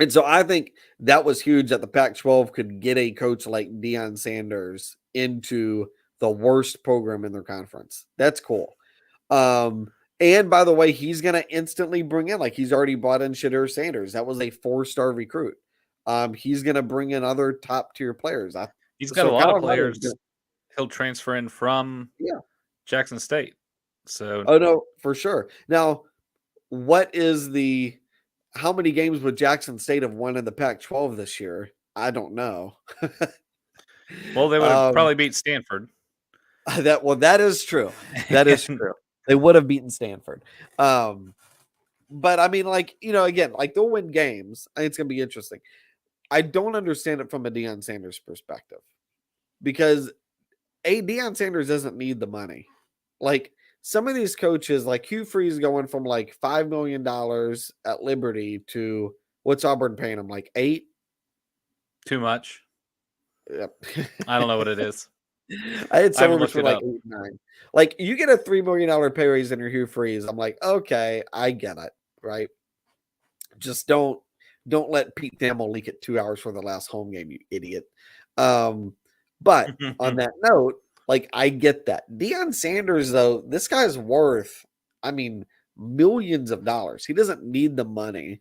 so I think that was huge that the Pac-12 could get a coach like Deion Sanders into the worst program in their conference. That's cool. And by the way, he's going to instantly bring in, like he's already brought in Shadur Sanders. That was a 4-star recruit. He's going to bring in other top tier players. He's got a lot of players he'll transfer in from Jackson State. So, oh no, for sure. Now, how many games would Jackson State have won in the Pac-12 this year? I don't know. Well, they would have probably beat Stanford. That is true. That is true. They would have beaten Stanford. But I mean, like, again, like they'll win games. I think it's going to be interesting. I don't understand it from a Deion Sanders perspective, because Deion Sanders doesn't need the money. Like some of these coaches, like Hugh Freeze going from like $5 million at Liberty to what's Auburn paying him, like $8? Too much. Yep. I don't know what it is. I had I some haven't rumors looked for it like up. 8, 9. Like you get a $3 million pay raise and you're Hugh Freeze. I'm like, okay, I get it, right? Just don't let Pete Thamel leak it 2 hours for the last home game, you idiot. Um, but on that note, like I get that. Deion Sanders, though, this guy's worth, I mean, millions of dollars. He doesn't need the money.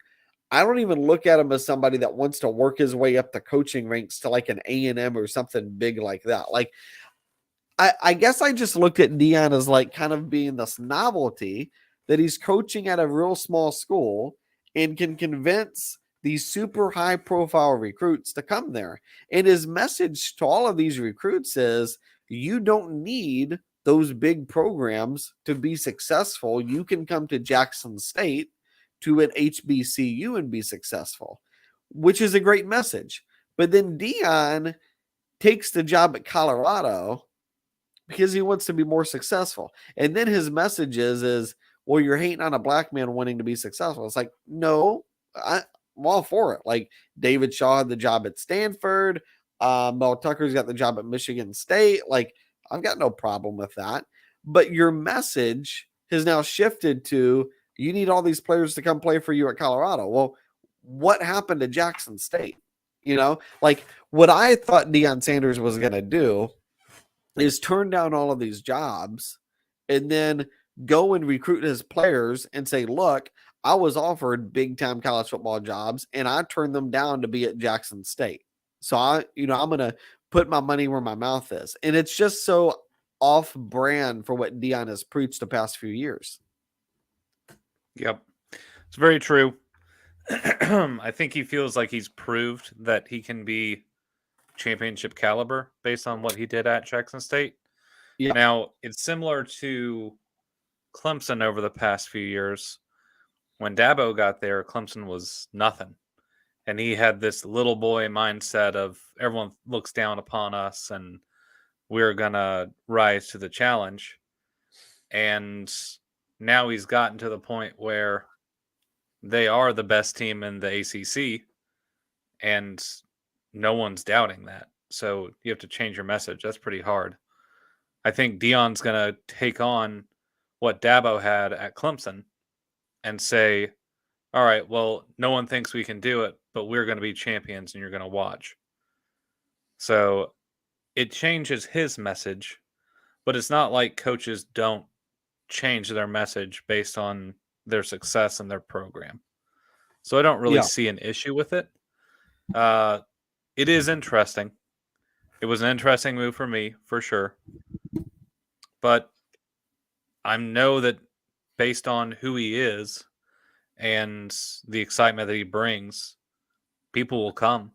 I don't even look at him as somebody that wants to work his way up the coaching ranks to like an A&M or something big like that. Like I guess I just looked at Deion as like kind of being this novelty that he's coaching at a real small school and can convince these super high profile recruits to come there. And his message to all of these recruits is you don't need those big programs to be successful. You can come to Jackson State to an HBCU and be successful, which is a great message. But then Deion takes the job at Colorado because he wants to be more successful. And then his message is well, you're hating on a black man wanting to be successful. It's like, no, I'm all for it. Like David Shaw had the job at Stanford. Mel Tucker's got the job at Michigan State. Like, I've got no problem with that. But your message has now shifted to you need all these players to come play for you at Colorado. Well, what happened to Jackson State? Like what I thought Deion Sanders was going to do is turn down all of these jobs and then go and recruit his players and say, look, I was offered big time college football jobs and I turned them down to be at Jackson State. So I'm going to put my money where my mouth is. And it's just so off brand for what Deion has preached the past few years. Yep. It's very true. I think he feels like he's proved that he can be championship caliber based on what he did at Jackson State. Yep. Now, it's similar to Clemson over the past few years. When Dabo got there, Clemson was nothing. And he had this little boy mindset of everyone looks down upon us and we're going to rise to the challenge. And now he's gotten to the point where they are the best team in the ACC and no one's doubting that. So you have to change your message. That's pretty hard. I think Deion's going to take on what Dabo had at Clemson and say, all right, well, no one thinks we can do it, but we're going to be champions and you're going to watch. So it changes his message, but it's not like coaches don't change their message based on their success in their program. So I don't really see an issue with it. It is interesting. It was an interesting move for me, for sure. But I know that based on who he is and the excitement that he brings, people will come.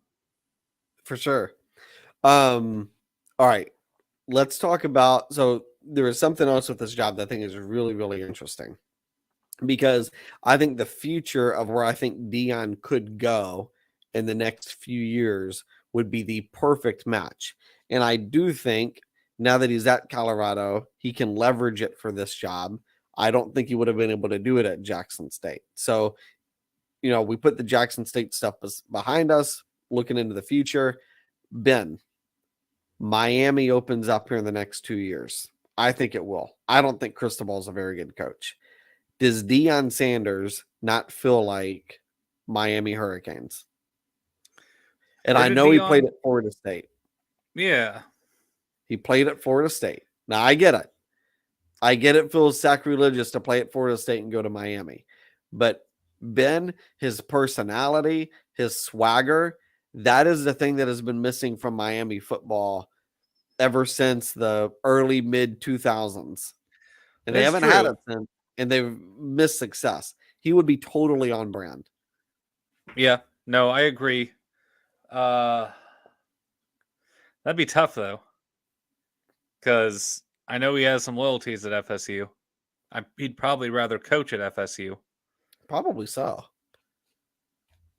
For sure. All right. Let's talk about, so there is something else with this job that I think is really, really interesting because I think the future of where I think Deion could go in the next few years would be the perfect match. And I do think now that he's at Colorado, he can leverage it for this job. I don't think he would have been able to do it at Jackson State. So, we put the Jackson State stuff behind us, looking into the future. Ben, Miami opens up here in the next 2 years. I think it will. I don't think Cristobal is a very good coach. Does Deion Sanders not feel like Miami Hurricanes? And I know he played at Florida State. Yeah. He played at Florida State. Now, I get it. It feels sacrilegious to play at Florida State and go to Miami. But Ben, his personality, his swagger, that is the thing that has been missing from Miami football ever since the early mid 2000s. And they haven't had it since, and they've missed success. He would be totally on brand. Yeah, no, I agree. That'd be tough though, because I know he has some loyalties at FSU. He'd probably rather coach at FSU. Probably so.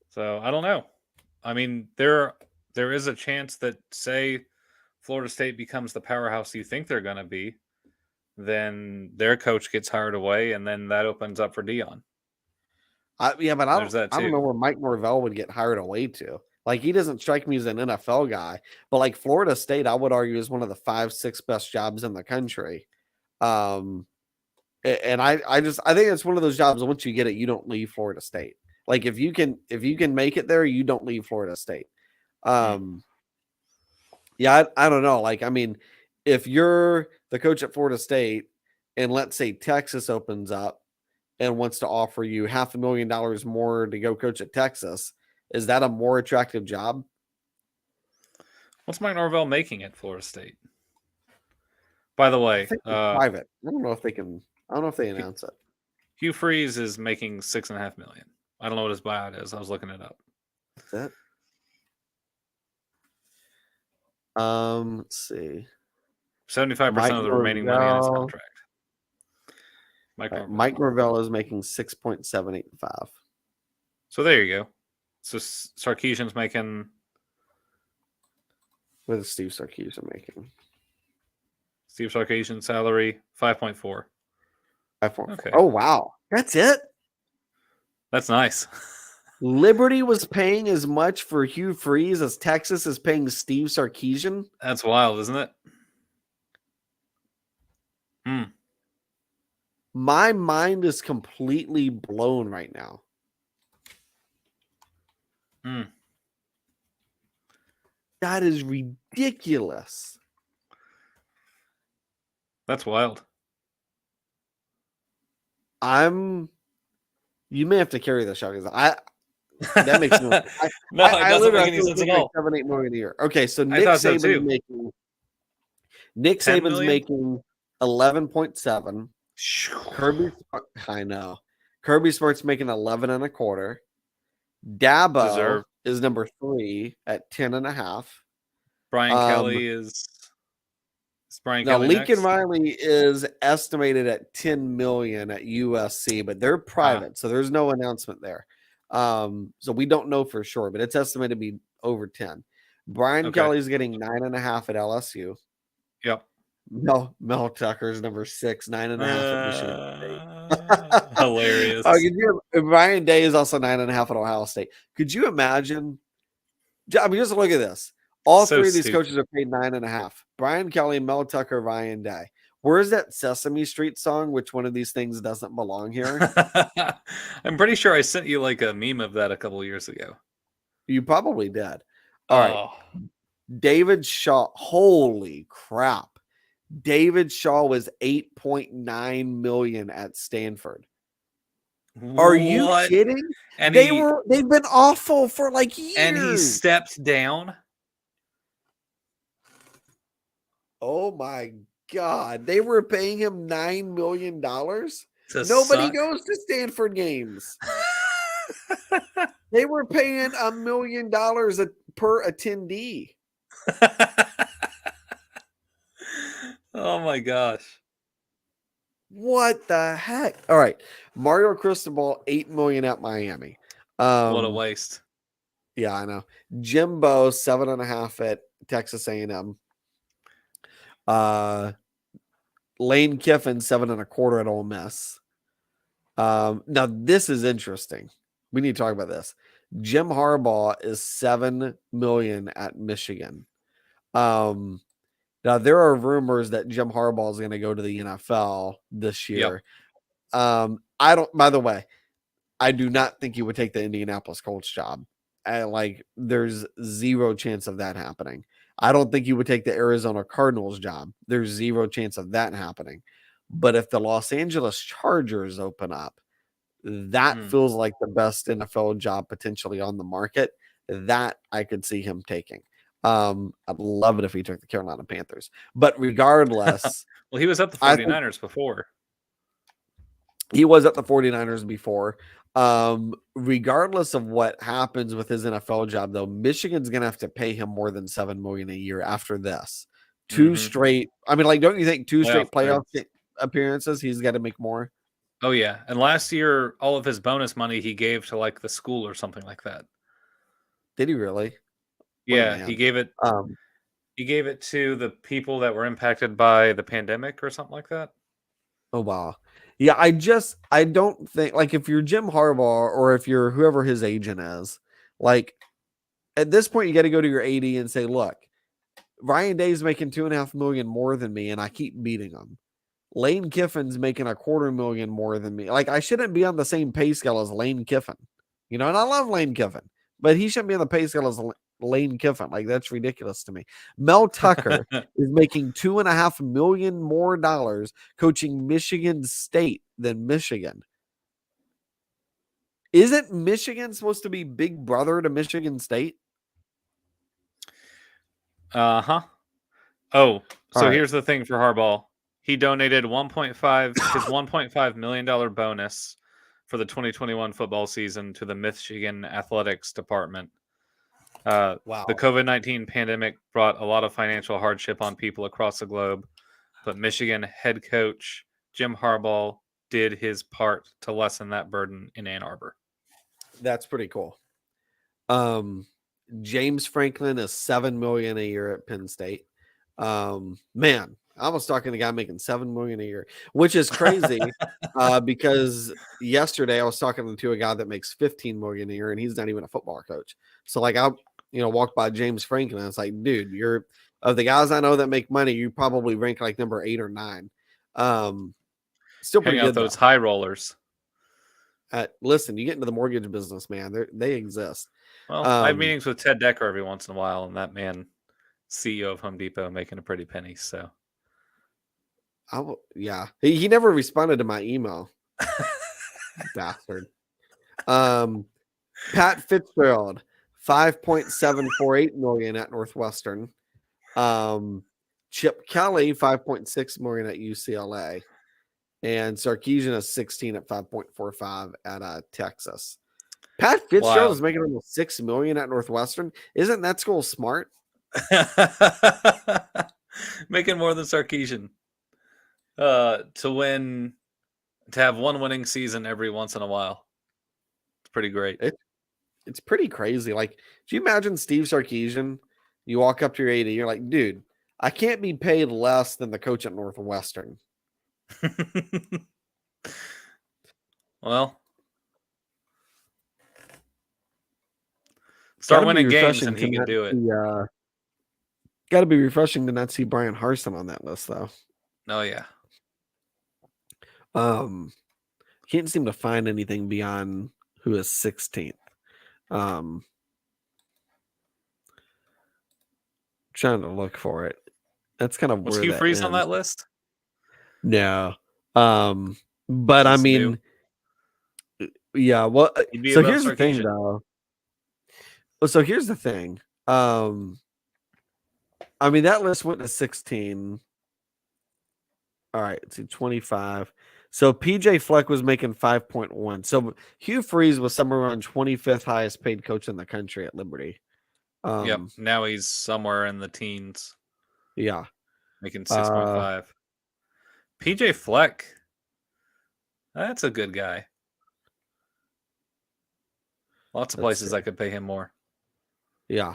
So I don't know. I mean, there is a chance that, say, Florida State becomes the powerhouse you think they're going to be, then their coach gets hired away, and then that opens up for Deion. But I don't know where Mike Norvell would get hired away to. Like, he doesn't strike me as an NFL guy, but like Florida State, I would argue is one of the 5-6 best jobs in the country. And I think it's one of those jobs. Once you get it, you don't leave Florida State. Like, if you can make it there, you don't leave Florida State. Yeah, I don't know. Like, I mean, if you're the coach at Florida State and let's say Texas opens up and wants to offer you $500,000 more to go coach at Texas, is that a more attractive job? What's Mike Norvell making at Florida State? By the way, private. I don't know if they can. I don't know if they announce it. Hugh Freeze is making $6.5 million. I don't know what his buyout is. I was looking it up. What's that? Let's see. 75% of the remaining money in his contract. Mike Norvell is making 6.785. So there you go. So Sarkisian's making. What is Steve Sarkisian making? Steve Sarkisian's salary 5.4. 5.4. Okay. Oh wow, that's it. That's nice. Liberty was paying as much for Hugh Freeze as Texas is paying Steve Sarkisian. That's wild, isn't it? My mind is completely blown right now. That is ridiculous. That's wild. You may have to carry the show because that makes no sense. No, it doesn't make any sense at all. 7-8 million a year. Okay, so Nick Saban's making 11.7. Kirby Smart's making 11.25. Dabo is number 3 at 10.5. Brian Kelly is Brian now, Kelly. Lincoln Riley is estimated at 10 million at USC, but they're private, so there's no announcement there. So we don't know for sure, but it's estimated to be over 10. Brian Kelly's getting 9.5 at LSU. Yep. Mel Tucker's number 6, 9.5 at Michigan State. Hilarious. Ryan Day is also 9.5 at Ohio State. Could you imagine? I mean, just look at this. All three of these coaches are paid 9.5. Brian Kelly, Mel Tucker, Ryan Day. Where's that Sesame Street song? Which one of these things doesn't belong here? I'm pretty sure I sent you like a meme of that a couple of years ago. You probably did. All right. David Shaw. Holy crap. David Shaw was 8.9 million at Stanford. Are you kidding? And they've been awful for like years. And he stepped down. Oh my God. They were paying him $9 million. Nobody goes to Stanford games. They were paying $1 million per attendee. Oh my gosh. What the heck? All right. Mario Cristobal, $8 million at Miami. What a waste. Yeah, I know. Jimbo, 7.5 at Texas A&M. Lane Kiffin, 7.25 at Ole Miss. Now this is interesting. We need to talk about this. Jim Harbaugh is $7 million at Michigan. Now there are rumors that Jim Harbaugh is going to go to the NFL this year. Yep. By the way, I do not think he would take the Indianapolis Colts job. There's zero chance of that happening. I don't think he would take the Arizona Cardinals job. There's zero chance of that happening. But if the Los Angeles Chargers open up, that feels like the best NFL job potentially on the market. That I could see him taking. I'd love it if he took the Carolina Panthers. But regardless. Well, he was at the 49ers before. He was at the 49ers before. Regardless of what happens with his NFL job, though, Michigan's going to have to pay him more than $7 million a year after this. Two straight. I mean, don't you think straight playoff appearances? He's got to make more. Oh yeah, and last year, all of his bonus money he gave to like the school or something like that. Did he really? Yeah, he gave it. He gave it to the people that were impacted by the pandemic or something like that. Oh wow. Yeah, I don't think if you're Jim Harbaugh or if you're whoever his agent is, At this point, you got to go to your AD and say, look, Ryan Day's making $2.5 million more than me, and I keep beating him. Lane Kiffin's making $250,000 more than me. Like, I shouldn't be on the same pay scale as Lane Kiffin, and I love Lane Kiffin, but he shouldn't be on the pay scale as Lane Kiffin. Like, that's ridiculous to me. Mel Tucker is making $2.5 million more coaching Michigan State than Michigan. Isn't Michigan supposed to be big brother to Michigan State? Uh-huh. Oh, so All right. here's the thing for Harbaugh. He donated his $1.5 million bonus for the 2021 football season to the Michigan athletics department. Wow. The COVID-19 pandemic brought a lot of financial hardship on people across the globe, but Michigan head coach Jim Harbaugh did his part to lessen that burden in Ann Arbor. That's pretty cool. James Franklin is $7 million a year at Penn State. Man, I was talking to a guy making $7 million a year, which is crazy. Because yesterday I was talking to a guy that makes $15 million a year, and he's not even a football coach. So like I walked by James Franklin, and it's like, dude, you're of the guys I know that make money, you probably rank like number 8 or 9. Still pretty Hang out good those though. high rollers. Listen, you get into the mortgage business, man. They exist. Well, I have meetings with Ted Decker every once in a while, and that man, CEO of Home Depot, making a pretty penny. So, yeah, he never responded to my email. Bastard. Pat Fitzgerald, $5.748 million at Northwestern. Chip Kelly, $5.6 million at UCLA. And Sarkisian is 16 at 5.45 at Texas. Pat Fitzgerald is making almost $6 million at Northwestern. Isn't that school smart? Making more than Sarkisian. To have one winning season every once in a while. It's pretty great. It's pretty crazy. Like, do you imagine Steve Sarkisian? You walk up to your AD, you're like, dude, I can't be paid less than the coach at Northwestern. Well, start winning games and he can do it. Got to be refreshing to not see Brian Harsin on that list, though. Oh yeah. Can't seem to find anything beyond who is 16th. Trying to look for it. That's kind of was where Hugh Freeze on that list? No. But I mean, yeah. Well, so here's the thing, though. So here's the thing. I mean, that list went to 16. All right, let's see, 25. So PJ Fleck was making 5.1. So Hugh Freeze was somewhere around 25th highest paid coach in the country at Liberty. Yep. Now he's somewhere in the teens. Yeah. Making 6.5. PJ Fleck. That's a good guy. Lots of places I could pay him more. Yeah.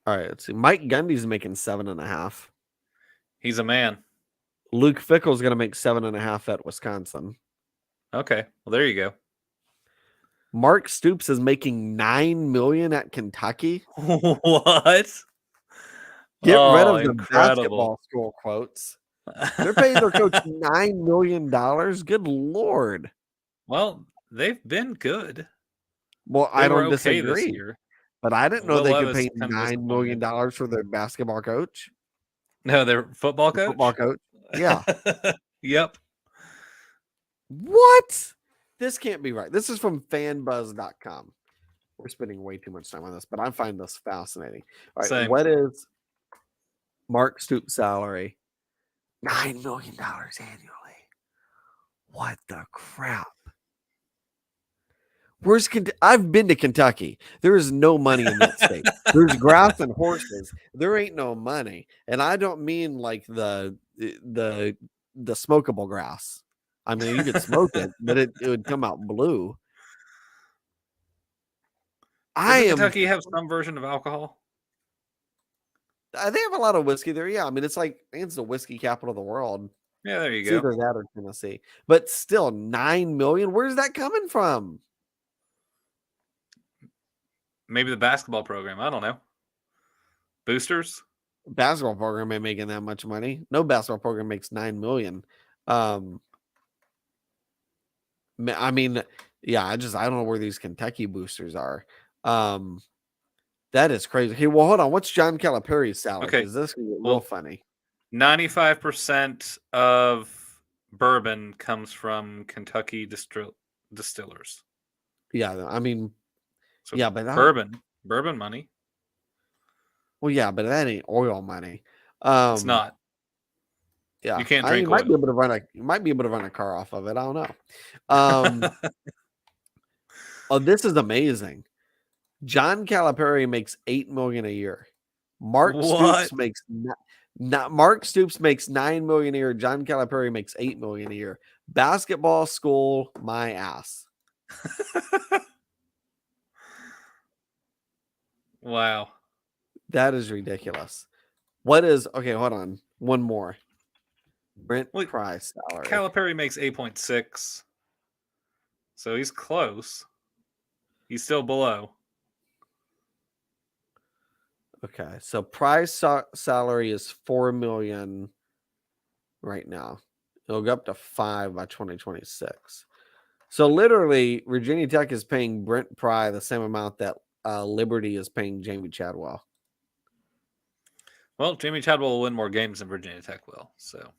All right, let's see. Mike Gundy's making 7.5. He's a man. Luke Fickle's going to make 7.5 at Wisconsin. Okay, well there you go. Mark Stoops is making $9 million at Kentucky. What? Get rid of the basketball school quotes. They're paying their coach $9 million. Good Lord. Well, they've been good. Well, I don't disagree. This year. But I didn't know they could pay $9 million for their basketball coach. No, their football coach? Football coach. Yeah. Yep. What? This can't be right. This is from fanbuzz.com. We're spending way too much time on this, but I find this fascinating. All right. Same. What is Mark Stoops' salary? $9 million annually. What the crap? I've been to Kentucky. There is no money in that state. There's grass and horses. There ain't no money. And I don't mean like the smokable grass. I mean, you could smoke it, but it would come out blue. Does Kentucky have some version of alcohol? They have a lot of whiskey there. Yeah, I mean, it's the whiskey capital of the world. Yeah, there you go. Either that or Tennessee. But still, $9 million. Where's that coming from? Maybe the basketball program. I don't know. Boosters. Basketball program ain't making that much money. No basketball program makes $9 million. I mean, yeah, I don't know where these Kentucky boosters are. That is crazy. Hey, well, hold on. What's John Calipari's salary? Okay. Because this can get real Well, funny. 95% of bourbon comes from Kentucky distillers. Yeah, I mean, So yeah, but bourbon money. well, yeah, but that ain't oil money. It's not. Yeah, You can't I mean, drink you might be oil. able to run a car off of it. I don't know. Oh, this is amazing. John Calipari makes $8 million a year. Mark What? Stoops makes Mark Stoops makes $9 million a year. John Calipari makes $8 million a year. Basketball school, my ass. Wow. That is ridiculous. What is okay? Hold on, one more. Brent Well, Price salary. Calipari makes 8.6. So he's close. He's still below. Okay, so Price salary is $4 million right now. It'll go up to 5 by 2026. So literally, Virginia Tech is paying Brent Pry the same amount that Liberty is paying Jamie Chadwell. Well, Jamie Chadwell will win more games than Virginia Tech will. So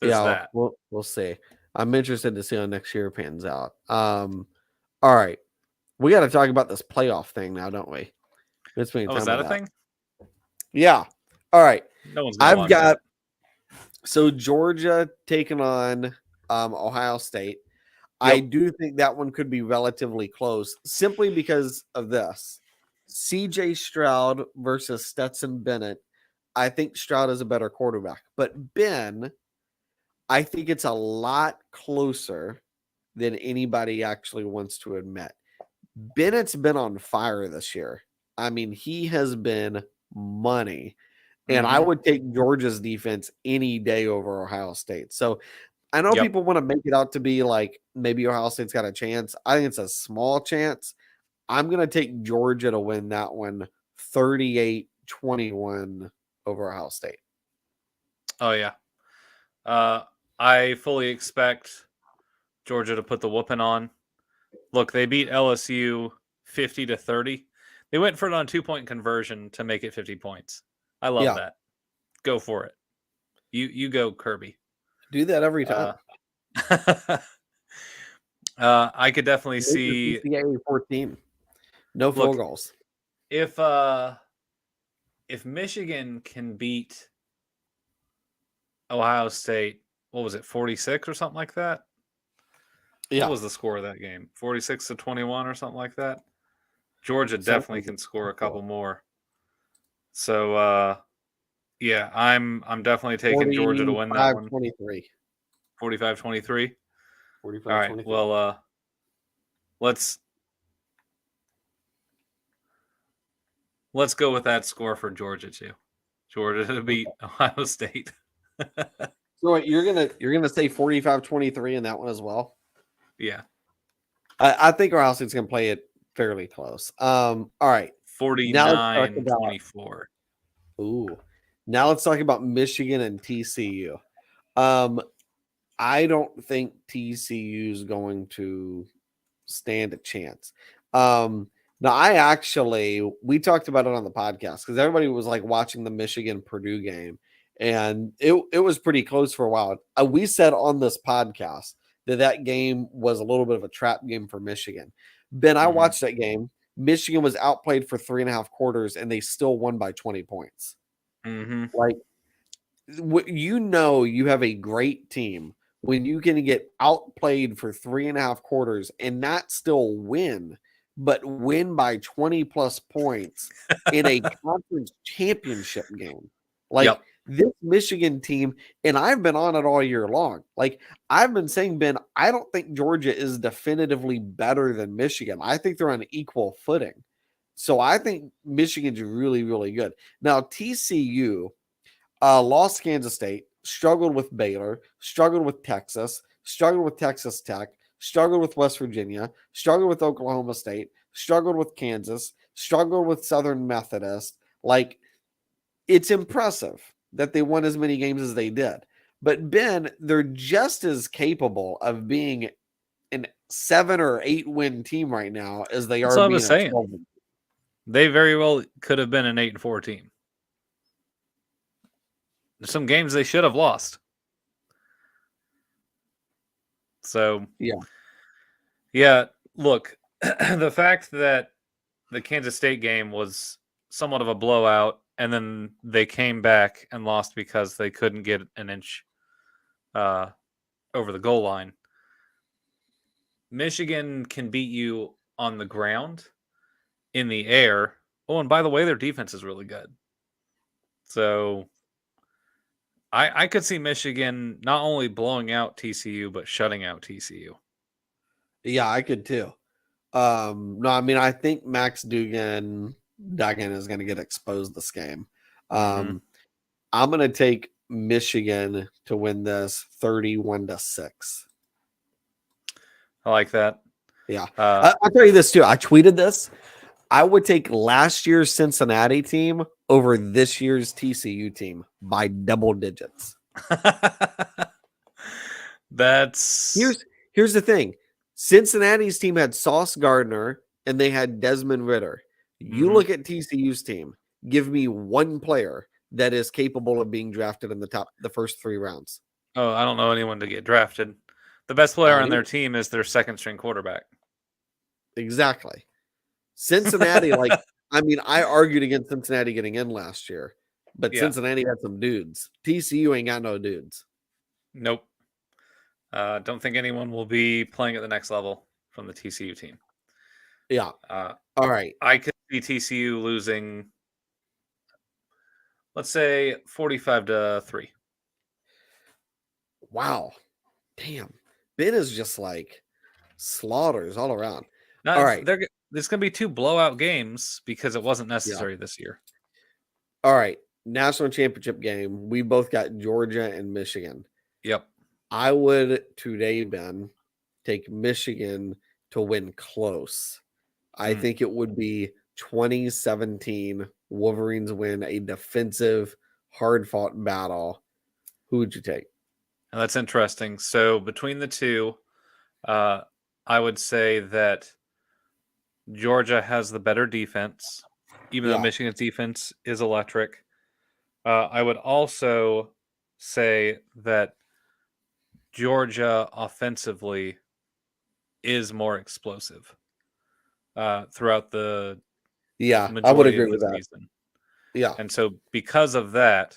there's that. We'll see. I'm interested to see how next year pans out. All right, we got to talk about this playoff thing now, don't we? Is that a thing? Yeah. All right. No one's gonna watch that. So Georgia taking on Ohio State. Yep. I do think that one could be relatively close simply because of this. CJ Stroud versus Stetson Bennett. I think Stroud is a better quarterback. But Ben, I think it's a lot closer than anybody actually wants to admit. Bennett's been on fire this year. I mean, he has been money. And I would take Georgia's defense any day over Ohio State. So I know people want to make it out to be like maybe Ohio State's got a chance. I think it's a small chance. I'm going to take Georgia to win that one 38-21 over Ohio State. Oh, yeah. I fully expect Georgia to put the whooping on. Look, they beat LSU 50-30. They went for it on 2-point conversion to make it 50 points. I love that. Go for it. You go, Kirby. Do that every time. I could definitely see 14. No field goals. If Michigan can beat Ohio State, what was it, 46 or something like that? Yeah. What was the score of that game? 46-21 or something like that? Georgia definitely can score a couple more. So yeah, I'm definitely taking Georgia to win that one. 45-23. 45-23. 45-23. All right. Well, let's go with that score for Georgia too. Georgia to beat Ohio State. So wait, you're gonna say 45-23 in that one as well? Yeah. I think Ohio State's gonna play it fairly close. All right. 49-24. Ooh. Now let's talk about Michigan and TCU. I don't think TCU is going to stand a chance. Now we talked about it on the podcast because everybody was like watching the Michigan Purdue game, and it was pretty close for a while. We said on this podcast that game was a little bit of a trap game for Michigan. Ben, I watched that game. Michigan was outplayed for 3.5 quarters, and they still won by 20 points. Like, you have a great team when you can get outplayed for 3.5 quarters and not still win, but win by 20 plus points in a conference championship game. This Michigan team, and I've been on it all year long. Like, I've been saying, Ben, I don't think Georgia is definitively better than Michigan. I think they're on equal footing. So I think Michigan's really, really good. Now, TCU lost Kansas State, struggled with Baylor, struggled with Texas, struggled with Texas Tech, struggled with West Virginia, struggled with Oklahoma State, struggled with Kansas, struggled with Southern Methodist. Like, it's impressive that they won as many games as they did. But Ben, they're just as capable of being an 7 or 8 win team right now as they That's are what I being was a saying. 12 win. They very well could have been an 8-4 team. There's some games they should have lost. So, yeah, look, the fact that the Kansas State game was somewhat of a blowout, and then they came back and lost because they couldn't get an inch over the goal line. Michigan can beat you on the ground, in the air. Oh, and by the way, their defense is really good. So I could see Michigan not only blowing out TCU, but shutting out TCU. Yeah, I could too. No, I mean, I think Max Duggan is going to get exposed this game. I'm going to take Michigan to win this 31-6. I like that. Yeah. I'll tell you this too. I tweeted this. I would take last year's Cincinnati team over this year's TCU team by double digits. Here's the thing. Cincinnati's team had Sauce Gardner and they had Desmond Ridder. You look at TCU's team. Give me one player that is capable of being drafted in the first 3 rounds. Oh, I don't know anyone to get drafted. The best player on their team is their second string quarterback. Exactly. Cincinnati, I argued against Cincinnati getting in last year, but Cincinnati had some dudes. TCU ain't got no dudes. Nope. Don't think anyone will be playing at the next level from the TCU team. Yeah. All right. I could see TCU losing, let's say, 45-3. Wow. Damn. Ben is just like slaughters all around. Now, all right. There's going to be 2 blowout games because it wasn't necessary this year. All right. National championship game. We both got Georgia and Michigan. Yep. I would today, Ben, take Michigan to win close. I think it would be 2017. Wolverines win a defensive, hard-fought battle. Who would you take? Now, that's interesting. So between the two, I would say that Georgia has the better defense, even though Michigan's defense is electric. I would also say that Georgia offensively is more explosive throughout the majority I would agree of with the that. season. Yeah. And so because of that,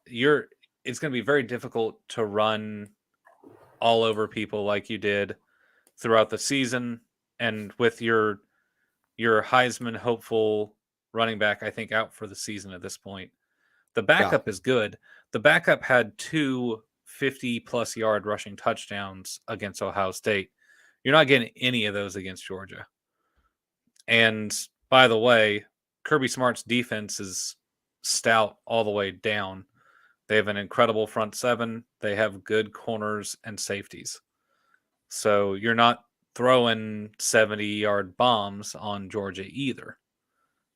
it's going to be very difficult to run all over people like you did throughout the season. And with your Heisman hopeful running back, I think, out for the season at this point, the backup is good. The backup had 2 50-plus yard rushing touchdowns against Ohio State. You're not getting any of those against Georgia. And by the way, Kirby Smart's defense is stout all the way down. They have an incredible front 7. They have good corners and safeties. So you're not throwing 70-yard bombs on Georgia either.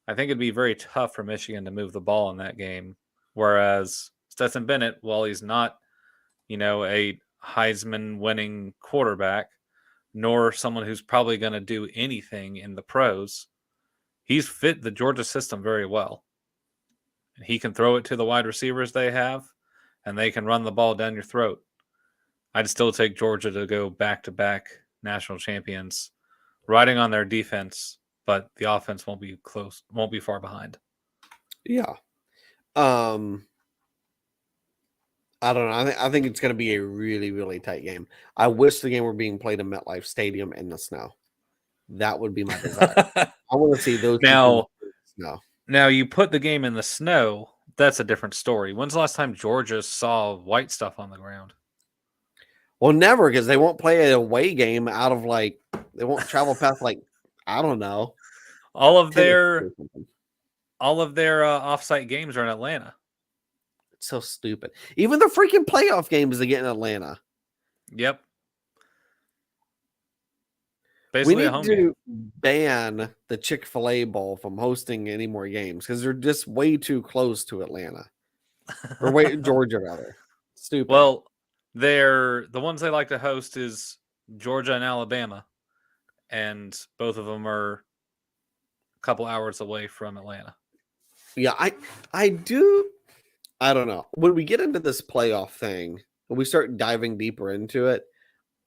I think it'd be very tough for Michigan to move the ball in that game. Whereas Stetson Bennett, while he's not, a Heisman winning quarterback, nor someone who's probably going to do anything in the pros, he's fit the Georgia system very well. And he can throw it to the wide receivers they have, and they can run the ball down your throat. I'd still take Georgia to go back-to-back national champions, riding on their defense, but the offense won't be far behind. Yeah. I don't know. I think it's going to be a really, really tight game. I wish the game were being played in MetLife Stadium in the snow. That would be my desire. I want to see those now. Snow. Now you put the game in the snow. That's a different story. When's the last time Georgia saw white stuff on the ground? Well, never, because they won't play an away game out of they won't travel past I don't know. All of their offsite games are in Atlanta. It's so stupid. Even the freaking playoff games they get in Atlanta. Yep. Basically We a need home game. to ban the Chick-fil-A Bowl from hosting any more games because they're just way too close to Atlanta. Or wait, Georgia rather. Stupid. Well, the ones they like to host is Georgia and Alabama, and both of them are a couple hours away from Atlanta. Yeah, I do. I don't know. When we get into this playoff thing and we start diving deeper into it,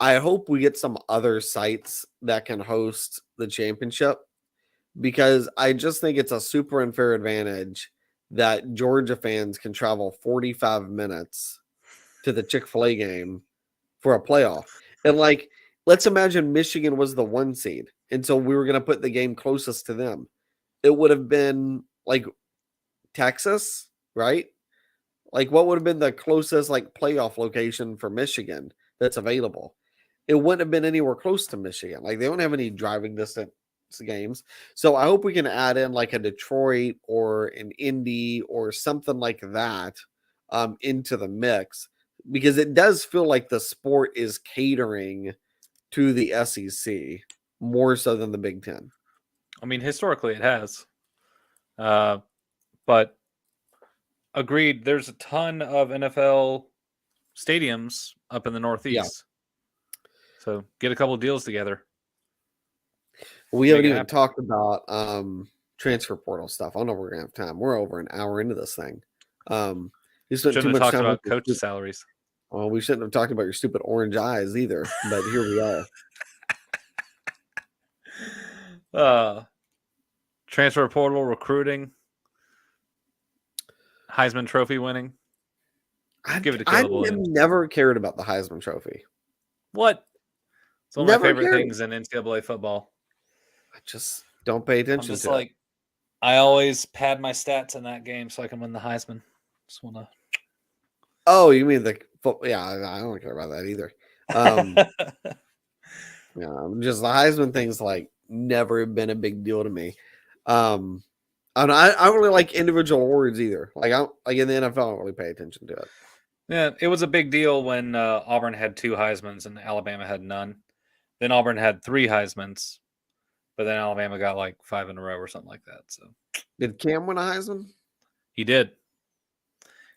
I hope we get some other sites that can host the championship because I just think it's a super unfair advantage that Georgia fans can travel 45 minutes to the Chick-fil-A game for a playoff. And like, let's imagine Michigan was the 1 seed. And so we were going to put the game closest to them. It would have been like Texas, right? Like, what would have been the closest like playoff location for Michigan that's available? It wouldn't have been anywhere close to Michigan. Like, they don't have any driving distance games. So I hope we can add in like a Detroit or an Indy or something like that into the mix because it does feel like the sport is catering to the SEC more so than the Big Ten. I mean, historically it has. But agreed, there's a ton of NFL stadiums up in the Northeast. Yeah. So get a couple deals together. We haven't even talked about transfer portal stuff. I don't know if we're gonna have time. We're over an hour into this thing. You spent too much time about coach salaries. Well, we shouldn't have talked about your stupid orange eyes either, but here we are. Transfer portal, recruiting, Heisman Trophy winning. Give it to Caleb Williams. I never cared about the Heisman Trophy. What? It's one of my favorite things in NCAA football. I just don't pay attention to it. I always pad my stats in that game so I can win the Heisman. Just want to. Oh, you mean the football? Yeah, I don't care about that either. Yeah, just the Heisman thing's like never been a big deal to me. And I don't really like individual awards either. Like in the NFL, I don't really pay attention to it. Yeah, it was a big deal when Auburn had 2 Heismans and Alabama had none. Then Auburn had 3 Heismans, but then Alabama got like 5 in a row or something like that. So, did Cam win a Heisman? He did.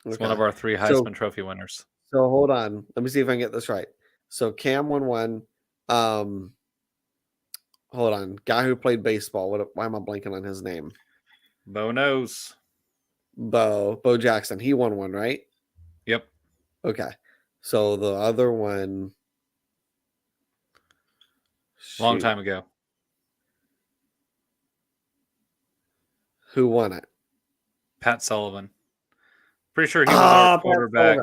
It's one of our 3 Heisman Trophy winners. So hold on, let me see if I can get this right. So Cam won one. Hold on, guy who played baseball. Why am I blanking on his name? Bo knows. Bo Jackson. He won one, right? Yep. Okay. So the other one. Long time ago. Who won it? Pat Sullivan. Pretty sure he was our quarterback.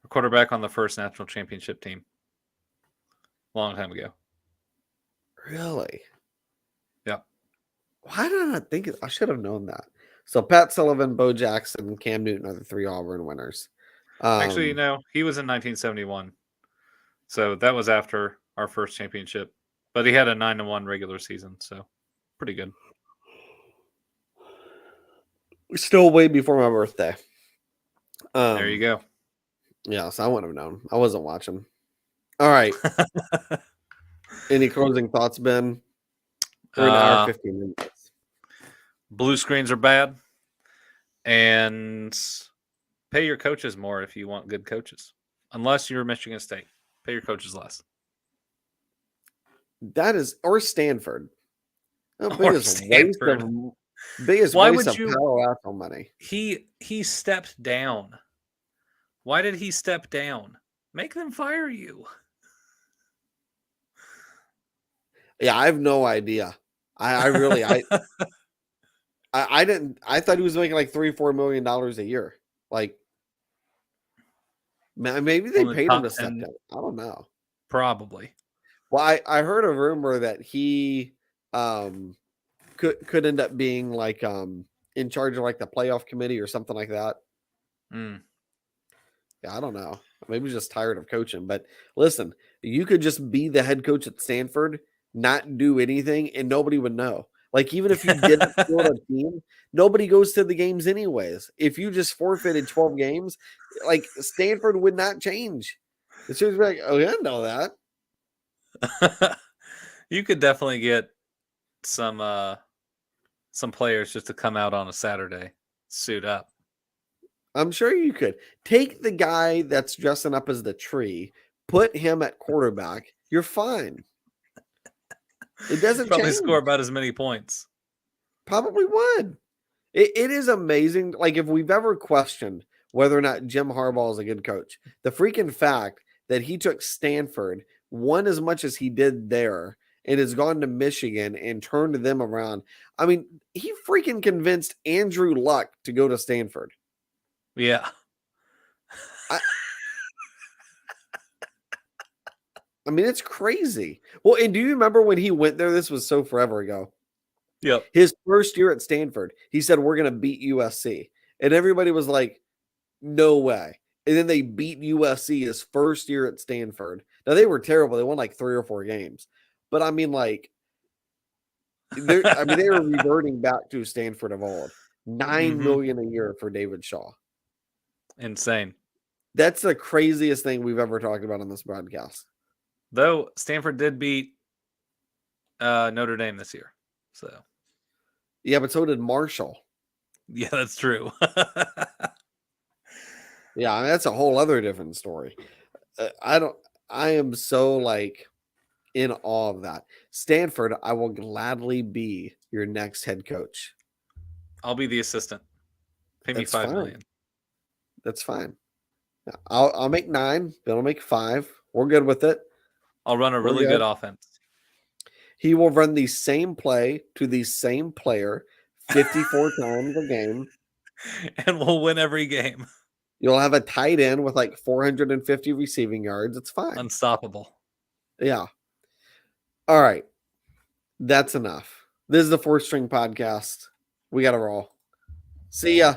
Quarterback on the first national championship team. Long time ago. Really? Yep. Why did I not think it? I should have known that. So Pat Sullivan, Bo Jackson, and Cam Newton are the 3 Auburn winners. Actually, no, he was in 1971. So that was after our first championship. But he had a 9-1 regular season, so pretty good. Still way before my birthday. There you go. Yeah, so I wouldn't have known. I wasn't watching. All right. Any closing thoughts, Ben? We're an hour 15 minutes. Blue screens are bad. And pay your coaches more if you want good coaches. Unless you're Michigan State. Pay your coaches less. That is, or Stanford. Biggest waste of Palo Alto money. He stepped down. Why did he step down? Make them fire you. Yeah, I have no idea. I really I didn't. I thought he was making like $3-4 million a year. Like maybe they paid him to step down. I don't know. Probably. Well, I heard a rumor that he could end up being like in charge of like the playoff committee or something like that. Yeah, I don't know. Maybe he's just tired of coaching. But listen, you could just be the head coach at Stanford, not do anything, and nobody would know. Like, even if you didn't field a team, nobody goes to the games anyways. If you just forfeited 12 games, like, Stanford would not change. The students would be like, oh, yeah, I know that. You could definitely get some players just to come out on a Saturday, suit up. I'm sure you could take the guy that's dressing up as the tree, put him at quarterback. You're fine. It doesn't Probably change. score about as many points. Probably would. It is amazing. Like, if we've ever questioned whether or not Jim Harbaugh is a good coach, the freaking fact that he took Stanford, won as much as he did there, and has gone to Michigan and turned them around. I mean, he freaking convinced Andrew Luck to go to Stanford. Yeah. I mean, it's crazy. Well, and do you remember when he went there? This was so forever ago. Yep. His first year at Stanford, he said, "We're going to beat USC." And everybody was like, "No way." And then they beat USC his first year at Stanford. Now, they were terrible. They won like 3 or 4 games. But I mean, like, they were reverting back to Stanford of old. $9 million a year for David Shaw. Insane. That's the craziest thing we've ever talked about on this broadcast. Though Stanford did beat Notre Dame this year. So yeah, but so did Marshall. Yeah, that's true. Yeah, I mean, that's a whole other different story. I am so like in awe of that. Stanford, I will gladly be your next head coach. I'll be the assistant. Pay me $5 million. That's fine. I'll make 9. Ben will make 5. We're good with it. I'll run a really good offense. He will run the same play to the same player 54 times a game. And we'll win every game. You'll have a tight end with like 450 receiving yards. It's fine. Unstoppable. Yeah. All right. That's enough. This is the 4th String Podcast. We got to roll. See ya.